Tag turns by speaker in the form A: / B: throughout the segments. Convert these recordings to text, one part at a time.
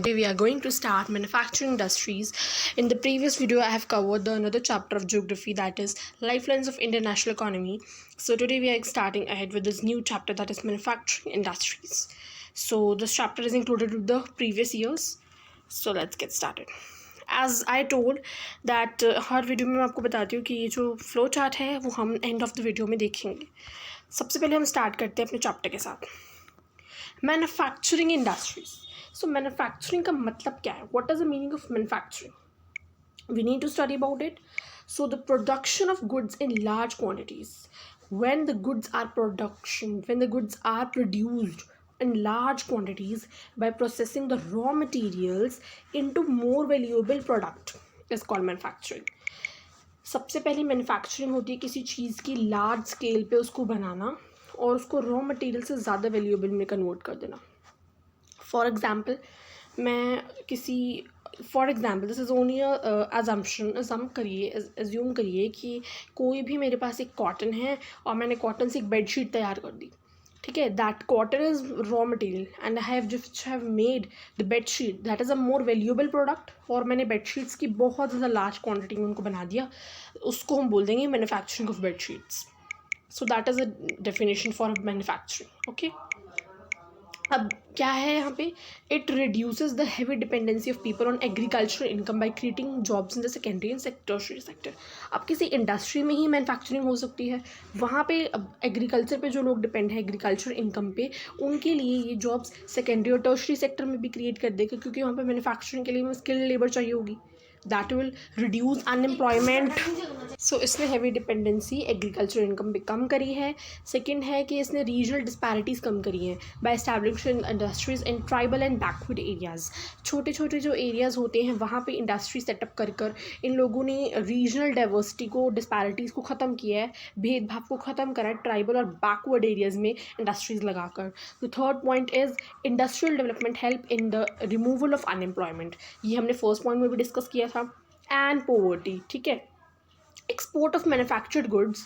A: today we are going to start manufacturing industries. In the previous video I have covered another chapter of geography, that is lifelines of international economy. So today we are starting ahead with this new chapter, that is manufacturing industries. So this chapter is included with the previous years. So let's get started. As I told that her video में मैं आपको बताती हूँ कि ये जो flow chart है वो हम एंड ऑफ द वीडियो में देखेंगे. सबसे पहले हम स्टार्ट करते हैं अपने चैप्टर के साथ, मैन्युफैक्चरिंग इंडस्ट्रीज. सो मैन्युफैक्चरिंग का मतलब क्या है? What is the meaning of manufacturing? we need to study about it. So the production of goods in large quantities. When the goods are produced in large quantities by processing the raw materials into more valuable product is called manufacturing. सबसे पहले manufacturing होती है किसी चीज़ की large scale पे उसको बनाना और उसको रॉ मटेरियल से ज़्यादा वैल्यूएबल में कन्वर्ट कर देना. For example this is only assumption. Assume करिए कि कोई भी मेरे पास एक कॉटन है और मैंने कॉटन से एक बेडशीट तैयार कर दी. ठीक है, that cotton is raw material and I have made the bedsheet, that is a more valuable product. और मैंने बेडशीट्स की बहुत ज़्यादा लार्ज क्वान्टिटी में उनको बना दिया, उसको हम बोल देंगे manufacturing of bedsheets. So that is a definition for manufacturing. Okay, अब क्या है यहाँ पे? It reduces the heavy dependency of people on agriculture income by creating jobs in the secondary and tertiary sector. अब किसी इंडस्ट्री में ही manufacturing हो सकती है, वहाँ पे अब एग्रीकल्चर पे जो लोग डिपेंड है एग्रीकल्चर इनकम पे, उनके लिए ये जॉब्स सेकेंडरी और टर्शियरी सेक्टर में भी क्रिएट कर देगा, क्योंकि वहाँ पे मैन्युफैक्चरिंग के लिए स्किल्ड लेबर चाहिए होगी. That will reduce unemployment. So इसने हैवी डिपेंडेंसी एग्रीकल्चर इनकम पे कम करी है. सेकेंड है कि इसने रीजनल डिस्पैरिटीज़ कम करी हैं by establishing industries in tribal and backward areas. छोटे छोटे जो एरियाज़ होते हैं वहाँ पे इंडस्ट्री सेटअप कर इन लोगों ने रीजनल डाइवर्सिटी को, डिस्पैरिटीज़ को ख़त्म किया है, भेदभाव को ख़त्म करा है ट्राइबल और बैकवर्ड एरियाज़ में इंडस्ट्रीज़ लगाकर. The third point is industrial development help in the removal of unemployment. ये हमने फर्स्ट पॉइंट में भी डिस्कस किया था. And poverty. ठीक है, export of manufactured goods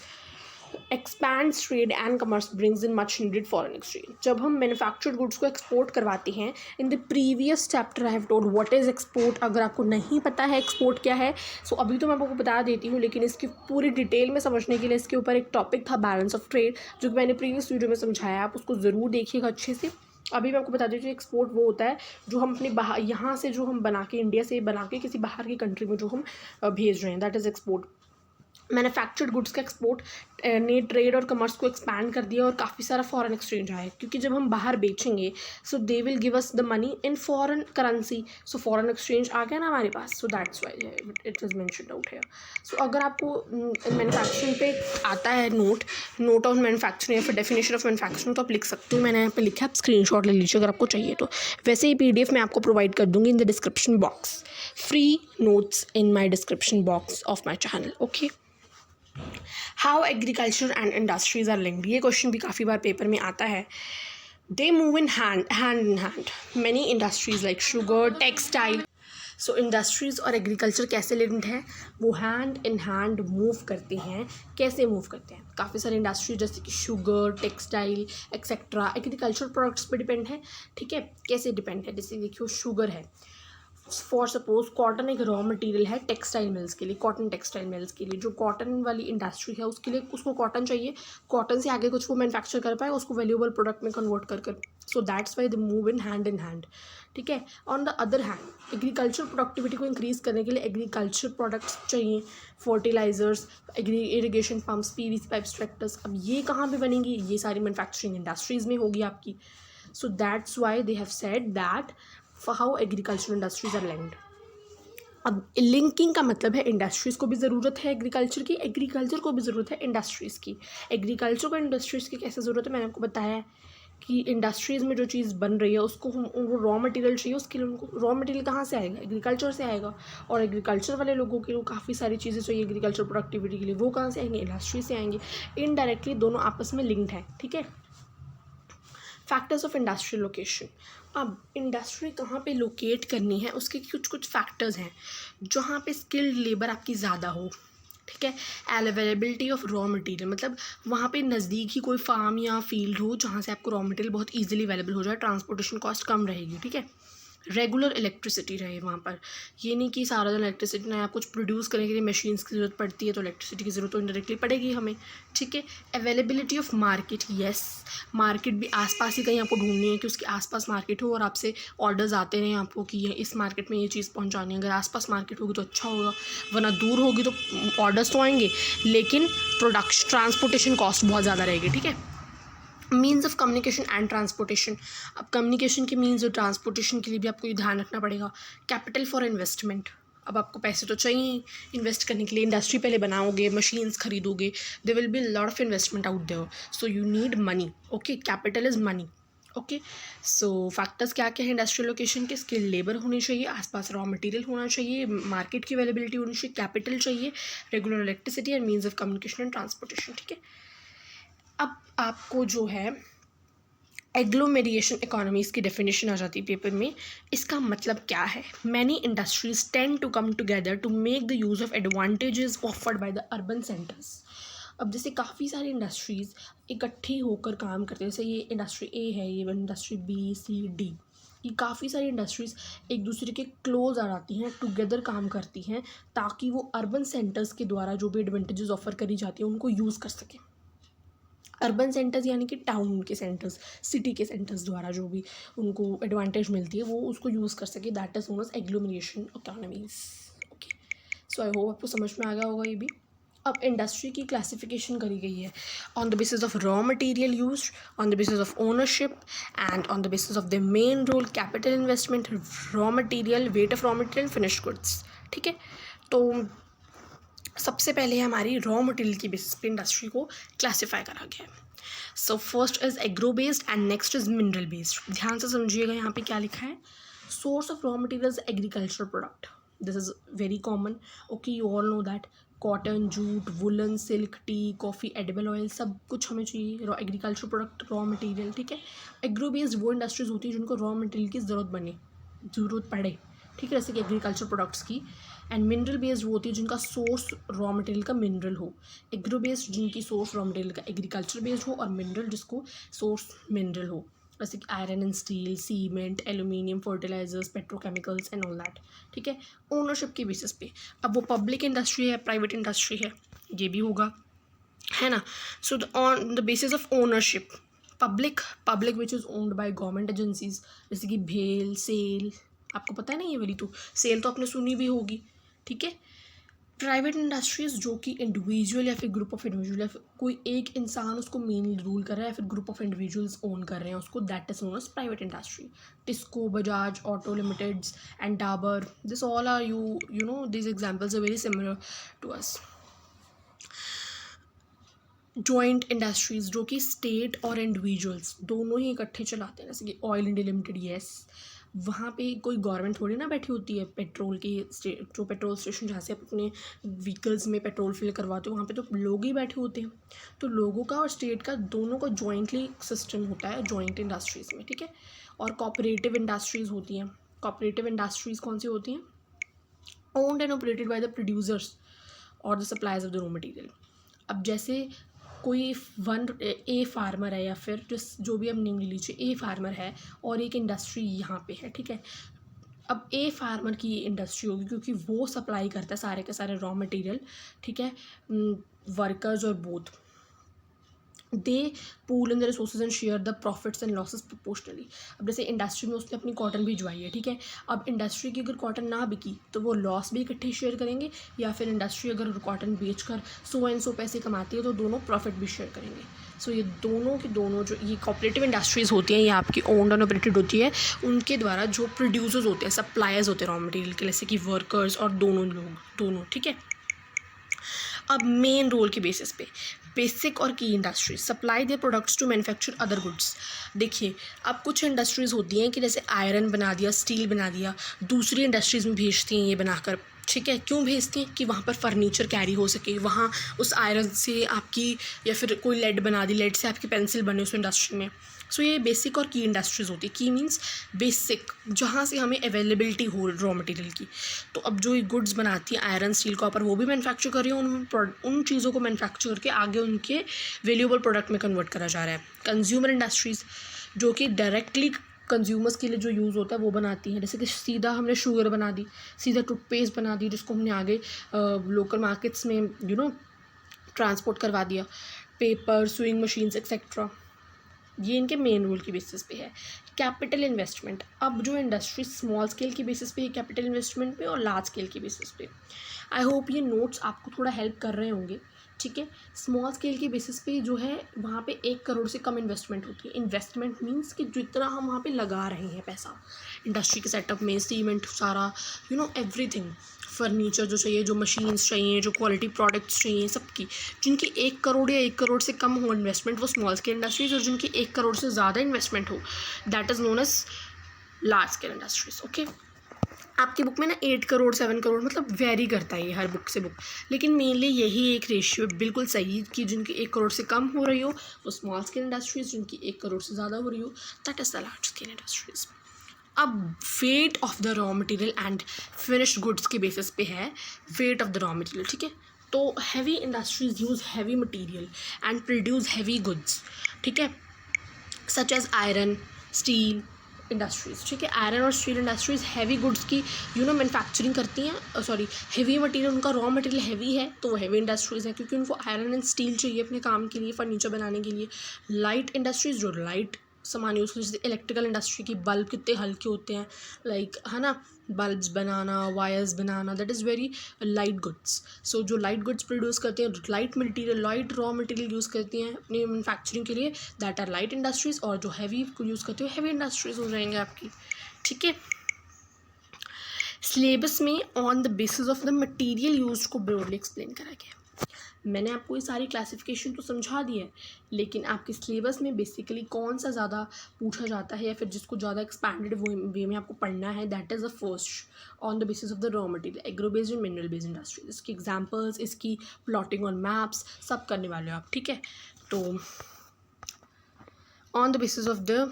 A: expands trade and commerce, brings in much needed foreign exchange. जब हम manufactured goods को export करवाते हैं, in the previous chapter I have told what is export. अगर आपको नहीं पता है export क्या है, so अभी तो मैं आपको बता देती हूँ, लेकिन इसकी पूरी डिटेल में समझने के लिए इसके ऊपर एक टॉपिक था बैलेंस ऑफ ट्रेड, जो कि मैंने प्रीवियस वीडियो में समझाया. आप उसको ज़रूर देखिएगा अच्छे से. अभी मैं आपको बता देती हूँ, एक्सपोर्ट वो होता है जो हम अपने बाहर, यहाँ से जो हम बना के, इंडिया से बना के किसी बाहर की कंट्री में जो हम भेज रहे हैं, that is export. Manufactured goods का एक्सपोर्ट ने ट्रेड और कमर्स को एक्सपैंड कर दिया और काफ़ी सारा फॉरेन एक्सचेंज आया, क्योंकि जब हम बाहर बेचेंगे so they will give us the money in foreign currency. So foreign exchange आ गया ना हमारे पास, so that's why it is mentioned out here. So अगर आपको मैन्युफैक्चरिंग पे आता है नोट ऑन मैन्युफैक्चरिंग या फिर डेफिनेशन ऑफ मैन्युफैक्चरिंग, तो आप लिख सकते हो. मैंने यहाँ पे लिखा है, आप स्क्रीनशॉट ले लीजिए अगर आपको चाहिए तो. वैसे ही PDF मैं आपको प्रोवाइड कर दूँगी in the description box. Free notes in my description box of my channel. Okay, how agriculture and industries are linked. ये क्वेश्चन भी काफ़ी बार पेपर में आता है. They move in hand in hand. Many industries like sugar, textile. So industries और agriculture कैसे linked है? वो हैंड इन हैंड मूव करते हैं. कैसे मूव करते हैं? काफ़ी सारे इंडस्ट्रीज जैसे कि sugar, textile etcetera agriculture products पे डिपेंड है. ठीक है, कैसे डिपेंड है? जैसे देखियो, शुगर है, फॉर सपोज कॉटन एक रॉ मटेरियल है टेक्सटाइल मिल्स के लिए, कॉटन टेक्सटाइल मिल्स के लिए. जो कॉटन वाली इंडस्ट्री है उसके लिए उसको कॉटन चाहिए, कॉटन से आगे कुछ वो मैन्युफैक्चर कर पाए, उसको वैल्यूएबल प्रोडक्ट में कन्वर्ट कर. So that's why they move in hand. ठीक है. On the other hand agriculture productivity को इंक्रीज़ करने के लिए एग्रीकल्चर प्रोडक्ट्स चाहिए, fertilisers, irrigation pumps, PVC pipes, tractors. अब ये कहाँ पे बनेंगी? ये सारी मैन्युफैक्चरिंग इंडस्ट्रीज़ में होगी आपकी. सो that's why they have said that for how agricultural industries are linked. अब लिंकिंग का मतलब है इंडस्ट्रीज़ को भी ज़रूरत है एग्रीकल्चर की, एग्रीकल्चर को भी ज़रूरत है इंडस्ट्रीज़ की. एग्रीकल्चर को इंडस्ट्रीज़ की कैसे ज़रूरत है? मैंने आपको बताया है कि इंडस्ट्रीज़ में जो चीज़ बन रही है उसको उनको रॉ मटेरियल चाहिए. उसके लिए उनको रॉ मटेरियल कहाँ से आएगा? एग्रीकल्चर से आएगा. और एग्रीकल्चर वाले लोगों के लिए काफ़ी सारी चीज़ें चाहिए एग्रीकल्चर प्रोडक्टिविटी के लिए, वो कहाँ से आएंगे? इंडस्ट्री से आएंगे. इनडायरेक्टली दोनों आपस में लिंक्ड है. ठीक है. Factors of industrial location. अब इंडस्ट्री कहाँ पे लोकेट करनी है उसके कुछ फैक्टर्स हैं. जहाँ पे स्किल्ड लेबर आपकी ज़्यादा हो. ठीक है. अवेलेबिलिटी ऑफ रॉ मटेरियल, मतलब वहाँ पे नज़दीक ही कोई फार्म या फील्ड हो जहाँ से आपको रॉ मटेरियल बहुत ईजिली अवेलेबल हो जाए, ट्रांसपोर्टेशन कॉस्ट कम रहेगी. ठीक है. रेगुलर इलेक्ट्रिसिटी रहे वहाँ पर। ये नहीं कि सारा दिन इलेक्ट्रिसिटी ना, आप कुछ प्रोड्यूस करने के लिए मशीन्स की ज़रूरत पड़ती है तो इलेक्ट्रिसिटी की ज़रूरत तो इनडायरेक्टली पड़ेगी हमें, ठीक है। Availability of market, yes, market भी आसपास ही कहीं आपको ढूंढनी है कि उसके आसपास मार्केट हो और आपसे ऑर्डर्स आते रहें आपको कि ये इस मार्केट में ये चीज़ पहुँचानी है। अगर आसपास मार्केट होगी तो अच्छा होगा, वरना दूर होगी तो ऑर्डर्स तो आएंगे लेकिन प्रोडक्शन ट्रांसपोर्टेशन कॉस्ट बहुत ज़्यादा रहेगी, ठीक है। Means of communication and transportation, अब कम्युनिकेशन के मीन्स और ट्रांसपोर्टेशन के लिए भी आपको ये ध्यान रखना पड़ेगा। कैपिटल फॉर इन्वेस्टमेंट, अब आपको पैसे तो चाहिए इन्वेस्ट करने के लिए, इंडस्ट्री पहले बनाओगे, मशीन्स खरीदोगे, there will be lot of investment out there, so you need money, okay, capital is money, okay. So factors क्या क्या है इंडस्ट्रियल लोकेशन के, स्किल लेबर होनी चाहिए, आसपास रॉ मटेरियल होना चाहिए, मार्केट की अवेलेबिलिटी होनी चाहिए, कैपिटल चाहिए, regular electricity and means of communication and transportation, ठीक है। अब आपको जो है एग्लोमेरिएशन इकोनॉमीज़ की डेफिनेशन आ जाती है पेपर में। इसका मतलब क्या है? Many industries tend to come together to make the use of advantages offered by the urban centres. अब जैसे काफ़ी सारी इंडस्ट्रीज़ इकट्ठी होकर काम करते हैं, जैसे ये इंडस्ट्री ए है, ये इंडस्ट्री बी सी डी, ये काफ़ी सारी इंडस्ट्रीज़ एक दूसरे के क्लोज आ जाती हैं, टुगेदर काम करती हैं ताकि वो अर्बन सेंटर्स के द्वारा जो भी एडवांटेजेस ऑफर करी जाती हैं उनको यूज़ कर सकें। अर्बन सेंटर्स यानी कि टाउन के सेंटर्स, सिटी के सेंटर्स द्वारा जो भी उनको एडवांटेज मिलती है वो उसको यूज़ कर सके, that is known as agglomeration economies, okay. So I hope आपको समझ में आ गया होगा ये भी। अब इंडस्ट्री की क्लासिफिकेशन करी गई है on the basis of raw material use, on the basis of ownership and on the basis of the main role, capital investment, raw material, weight of raw material, finish goods, ठीक है। तो सबसे पहले हमारी raw material की basis पे industry को classify करा गया है। So first is agro based and next is mineral based. ध्यान से समझिएगा यहाँ पे क्या लिखा है। Source of raw materials agriculture product, this is very common, okay, you all know that. Cotton, jute, woollen, silk, T, coffee, edible oil, सब कुछ हमें चाहिए raw agriculture product, raw material, ठीक है। एग्रो बेस्ड वो इंडस्ट्रीज होती है जिनको रॉ मटेरियल की ज़रूरत पड़े, ठीक है, जैसे कि एग्रीकल्चर प्रोडक्ट्स की। एंड मिनरल बेस्ड वो होती है जिनका सोर्स रॉ मटेरियल का मिनरल हो। एग्रो बेस्ड जिनकी सोर्स रॉ मटेरियल का एग्रीकल्चर बेस्ड हो, और मिनरल जिसको सोर्स मिनरल हो, जैसे कि iron and steel, cement, aluminium, fertilisers, petrochemicals and all that, ठीक है। ओनरशिप के बेसिस पे, अब वो पब्लिक इंडस्ट्री है, प्राइवेट इंडस्ट्री है, ये भी होगा, है ना। So on the basis of ownership, public which is owned by government agencies, जैसे कि भेल, सेल, आपको पता है ना ये वाली, तो सेल तो आपने सुनी भी होगी, ठीक है। प्राइवेट इंडस्ट्रीज जो कि इंडिविजुअल या फिर ग्रुप ऑफ इंडिविजुअल या फिर कोई एक इंसान उसको मेनली रूल कर रहा है या फिर ग्रुप ऑफ इंडिविजुअल्स ओन कर रहे हैं उसको, that is known as private industry. Tisco, Bajaj auto limiteds and Dabur, this all are you know this examples are very similar to us. Joint industries जो कि स्टेट और इंडिविजुअल्स दोनों ही इकट्ठे चलाते हैं, जैसे कि ऑयल इंडिया लिमिटेड, येस, वहाँ पे कोई गवर्नमेंट थोड़ी ना बैठी होती है। पेट्रोल के जो पेट्रोल स्टेशन जहाँ से आप अपने व्हीकल्स में पेट्रोल फिल करवाते हो वहाँ पे तो लोग ही बैठे होते हैं, तो लोगों का और स्टेट का दोनों का जॉइंटली सिस्टम होता है जॉइंट इंडस्ट्रीज़ में, ठीक है। और कोऑपरेटिव इंडस्ट्रीज़ होती हैं। कोऑपरेटिव इंडस्ट्रीज़ कौन सी होती हैं? Owned and operated by the producers और the suppliers of the raw material. अब जैसे कोई ए फार्मर है या फिर जो भी हम नेम ले लीजिए, ए फार्मर है और एक इंडस्ट्री यहाँ पे है, ठीक है। अब ए फार्मर की ये इंडस्ट्री होगी क्योंकि वो सप्लाई करता है सारे के सारे रॉ मटेरियल, ठीक है, वर्कर्स और both they pool in the resources and share the profits and losses proportionally. अब जैसे इंडस्ट्री में उसने अपनी कॉटन भिजवाई है, ठीक है। अब इंडस्ट्री की अगर कॉटन ना बिकी तो वो लॉस भी इकट्ठे शेयर करेंगे, या फिर इंडस्ट्री अगर कॉटन बेच कर 100 एंड 100 पैसे कमाती है तो दोनों प्रॉफिट भी शेयर करेंगे। सो ये दोनों की दोनों जो ये कोऑपरेटिव इंडस्ट्रीज़ होती हैं, ये आपकी ओन्ड एंड ऑपरेटेड होती है, उनके द्वारा जो प्रोड्यूसर्स होते हैं, सप्लायर्स होते हैं रॉ मटेरियल के, जैसे कि वर्कर्स और दोनों, ठीक है। अब मेन रोल के बेसिस पे बेसिक और की industries supply their products to manufacture other goods. देखिए, अब कुछ इंडस्ट्रीज़ होती हैं कि जैसे आयरन बना दिया, स्टील बना दिया, दूसरी इंडस्ट्रीज़ में भेजती हैं ये बनाकर, ठीक है। क्यों भेजती हैं? कि वहाँ पर फर्नीचर कैरी हो सके, वहाँ उस आयरन से आपकी, या फिर कोई लेड बना दी, लेड से आपकी पेंसिल बने उस इंडस्ट्री में। सो ये बेसिक और की इंडस्ट्रीज़ होती है। की मीन्स बेसिक, जहाँ से हमें अवेलेबिलिटी हो रॉ मटेरियल की। तो अब जो ये गुड्स बनाती है आयरन, स्टील, कॉपर, वो भी मैन्युफैक्चर कर रही है, उन चीज़ों को मैन्युफैक्चर करके आगे उनके वैल्यूएबल प्रोडक्ट में कन्वर्ट करा जा रहा है। कंज्यूमर इंडस्ट्रीज़ जो कि डायरेक्टली कंज्यूमर्स के लिए जो यूज़ होता है वो बनाती हैं। जैसे कि सीधा हमने शुगर बना दी, सीधा टूथपेस्ट बना दी, जिसको हमने आगे लोकल मार्केट्स में ट्रांसपोर्ट करवा दिया, पेपर, स्विंग मशीन्स एक्सेट्रा। ये इनके मेन रूल की बेसिस पे है। कैपिटल इन्वेस्टमेंट, अब जो इंडस्ट्री स्मॉल स्केल की बेसिस पे है कैपिटल इन्वेस्टमेंट पे, और लार्ज स्केल की बेसिस पे। आई होप ये नोट्स आपको थोड़ा हेल्प कर रहे होंगे, ठीक है। स्मॉल स्केल की बेसिस पे जो है वहाँ पे 1 करोड़ से कम इन्वेस्टमेंट होती है। इन्वेस्टमेंट मीन्स कि जितना हम वहाँ पे लगा रहे हैं पैसा इंडस्ट्री के सेटअप में, सीमेंट सारा एवरीथिंग, फर्नीचर जो चाहिए, जो मशीन्स चाहिए, जो क्वालिटी प्रोडक्ट्स चाहिए, सबकी जिनकी 1 करोड़ या 1 करोड़ से कम हो इन्वेस्टमेंट वो स्मॉल स्केल इंडस्ट्रीज, और जिनकी 1 करोड़ से ज़्यादा इन्वेस्टमेंट हो that is known as large scale industries. Okay, आपकी बुक में ना 8 करोड़ 7 करोड़ मतलब वेरी करता है ये हर बुक से बुक, लेकिन मेनली यही एक रेशियो बिल्कुल सही कि जिनकी 1 करोड़ से कम हो रही हो वो स्मॉल स्केल इंडस्ट्रीज, जिनकी 1 करोड़ से ज़्यादा हो रही हो that is the large scale industries. अब weight of the raw material and finished goods के बेसिस पे है weight of the raw material, ठीक है। तो heavy industries use heavy material and produce heavy goods, ठीक है, such as iron, steel industries, ठीक है। आयरन और स्टील इंडस्ट्रीज हैवी गुड्स की मैन्युफैक्चरिंग करती हैं, सॉरी हैवी मटेरियल, उनका रॉ मटेरियल हैवी है तो वो हैवी इंडस्ट्रीज़ हैं क्योंकि उनको आयरन एंड स्टील चाहिए अपने काम के लिए, फर्नीचर बनाने के लिए। लाइट इंडस्ट्रीज जो लाइट सामान यूज़ करते हैं, जैसे इलेक्ट्रिकल इंडस्ट्री की बल्ब कितने हल्के होते हैं, लाइक है ना, बल्ब्स बनाना, वायर्स बनाना, that is very light goods. So जो लाइट गुड्स प्रोड्यूस करते हैं, light material, light raw material use करती हैं अपनी मैन्युफैक्चरिंग के लिए, दैट आर लाइट इंडस्ट्रीज़। और जो हैवी को यूज़ करते हैं हैवी इंडस्ट्रीज हो जाएंगे आपकी, ठीक है। सिलेबस में on the basis of the material use को ब्रॉडली एक्सप्लेन करा गया। मैंने आपको ये सारी क्लासिफिकेशन तो समझा दी है, लेकिन आपके सिलेबस में बेसिकली कौन सा ज़्यादा पूछा जाता है या फिर जिसको ज़्यादा एक्सपैंडेड वे में आपको पढ़ना है, that is the first on the basis of the raw material, agro based and mineral based industry. इसकी एग्जांपल्स, इसकी प्लॉटिंग ऑन मैप्स सब करने वाले हो आप, ठीक है। तो on the basis of the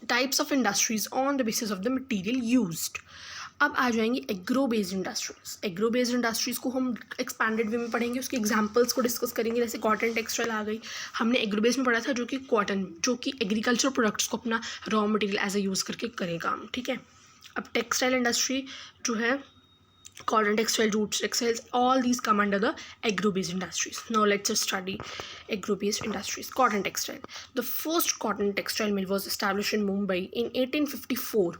A: types of industries on the basis of the material used. अब आ जाएंगे agro based industries. Agro based industries को हम एक्सपैंडेड वे में पढ़ेंगे, उसके एग्जांपल्स को डिस्कस करेंगे। जैसे कॉटन टेक्सटाइल आ गई, हमने एग्रो बेस्ड में पढ़ा था, जो कि कॉटन, जो कि एग्रीकल्चर प्रोडक्ट्स को अपना raw material as a use करके करे काम, ठीक है। अब टेक्सटाइल इंडस्ट्री जो है, cotton textile, jute textiles, all these come under the agro based industries. Now let's just study agro based industries. Cotton textile, the first cotton textile mill was established in Mumbai in 1854.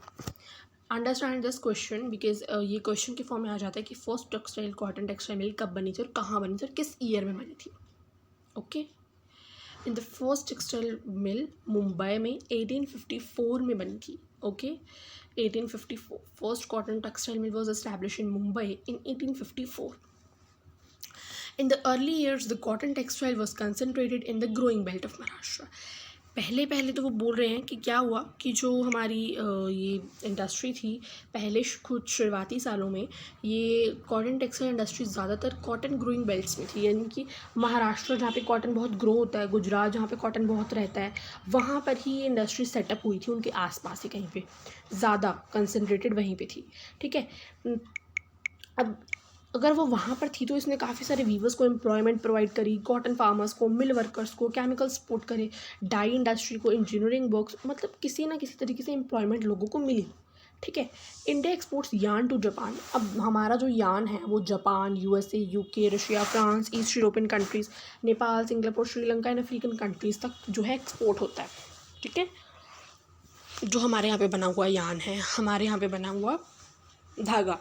A: Understand this question because ये question के form में आ जाता है कि first textile cotton textile mill कब बनी थी और कहाँ बनी थी और किस ईयर में बनी थी। Okay, in the first textile mill Mumbai में 1854 में बनी थी। Okay, 1854 first cotton textile mill was establish in Mumbai in 1854. In the early years, the cotton textile was concentrated in the growing belt of Maharashtra. पहले तो वो बोल रहे हैं कि क्या हुआ कि जो हमारी ये इंडस्ट्री थी पहले खुद शुरुआती सालों में, ये कॉटन टेक्सटाइल इंडस्ट्री ज़्यादातर कॉटन ग्रोइंग बेल्ट्स में थी, यानी कि महाराष्ट्र जहाँ पे कॉटन बहुत ग्रो होता है, गुजरात जहाँ पे कॉटन बहुत रहता है, वहाँ पर ही ये इंडस्ट्री सेटअप हुई थी, उनके आसपास ही कहीं पे ज़्यादा कंसनट्रेटेड वहीं पे थी, ठीक है। अब अगर वो वहाँ पर थी तो इसने काफ़ी सारे वीवर्स को एम्प्लॉयमेंट प्रोवाइड करी, कॉटन फार्मर्स को, मिल वर्कर्स को, केमिकल सपोर्ट करे, डाई इंडस्ट्री को, इंजीनियरिंग वर्क्स, मतलब किसी ना किसी तरीके से एम्प्लॉयमेंट लोगों को मिली, ठीक है। India exports yarn to Japan. अब हमारा जो यार्न है वो Japan, USA, UK, Russia, France, east European countries, Nepal, Singapore, Sri Lanka and African countries तक जो है एक्सपोर्ट होता है, ठीक है। जो हमारे यहाँ पे बना हुआ यार्न है, हमारे यहाँ पे बना हुआ धागा।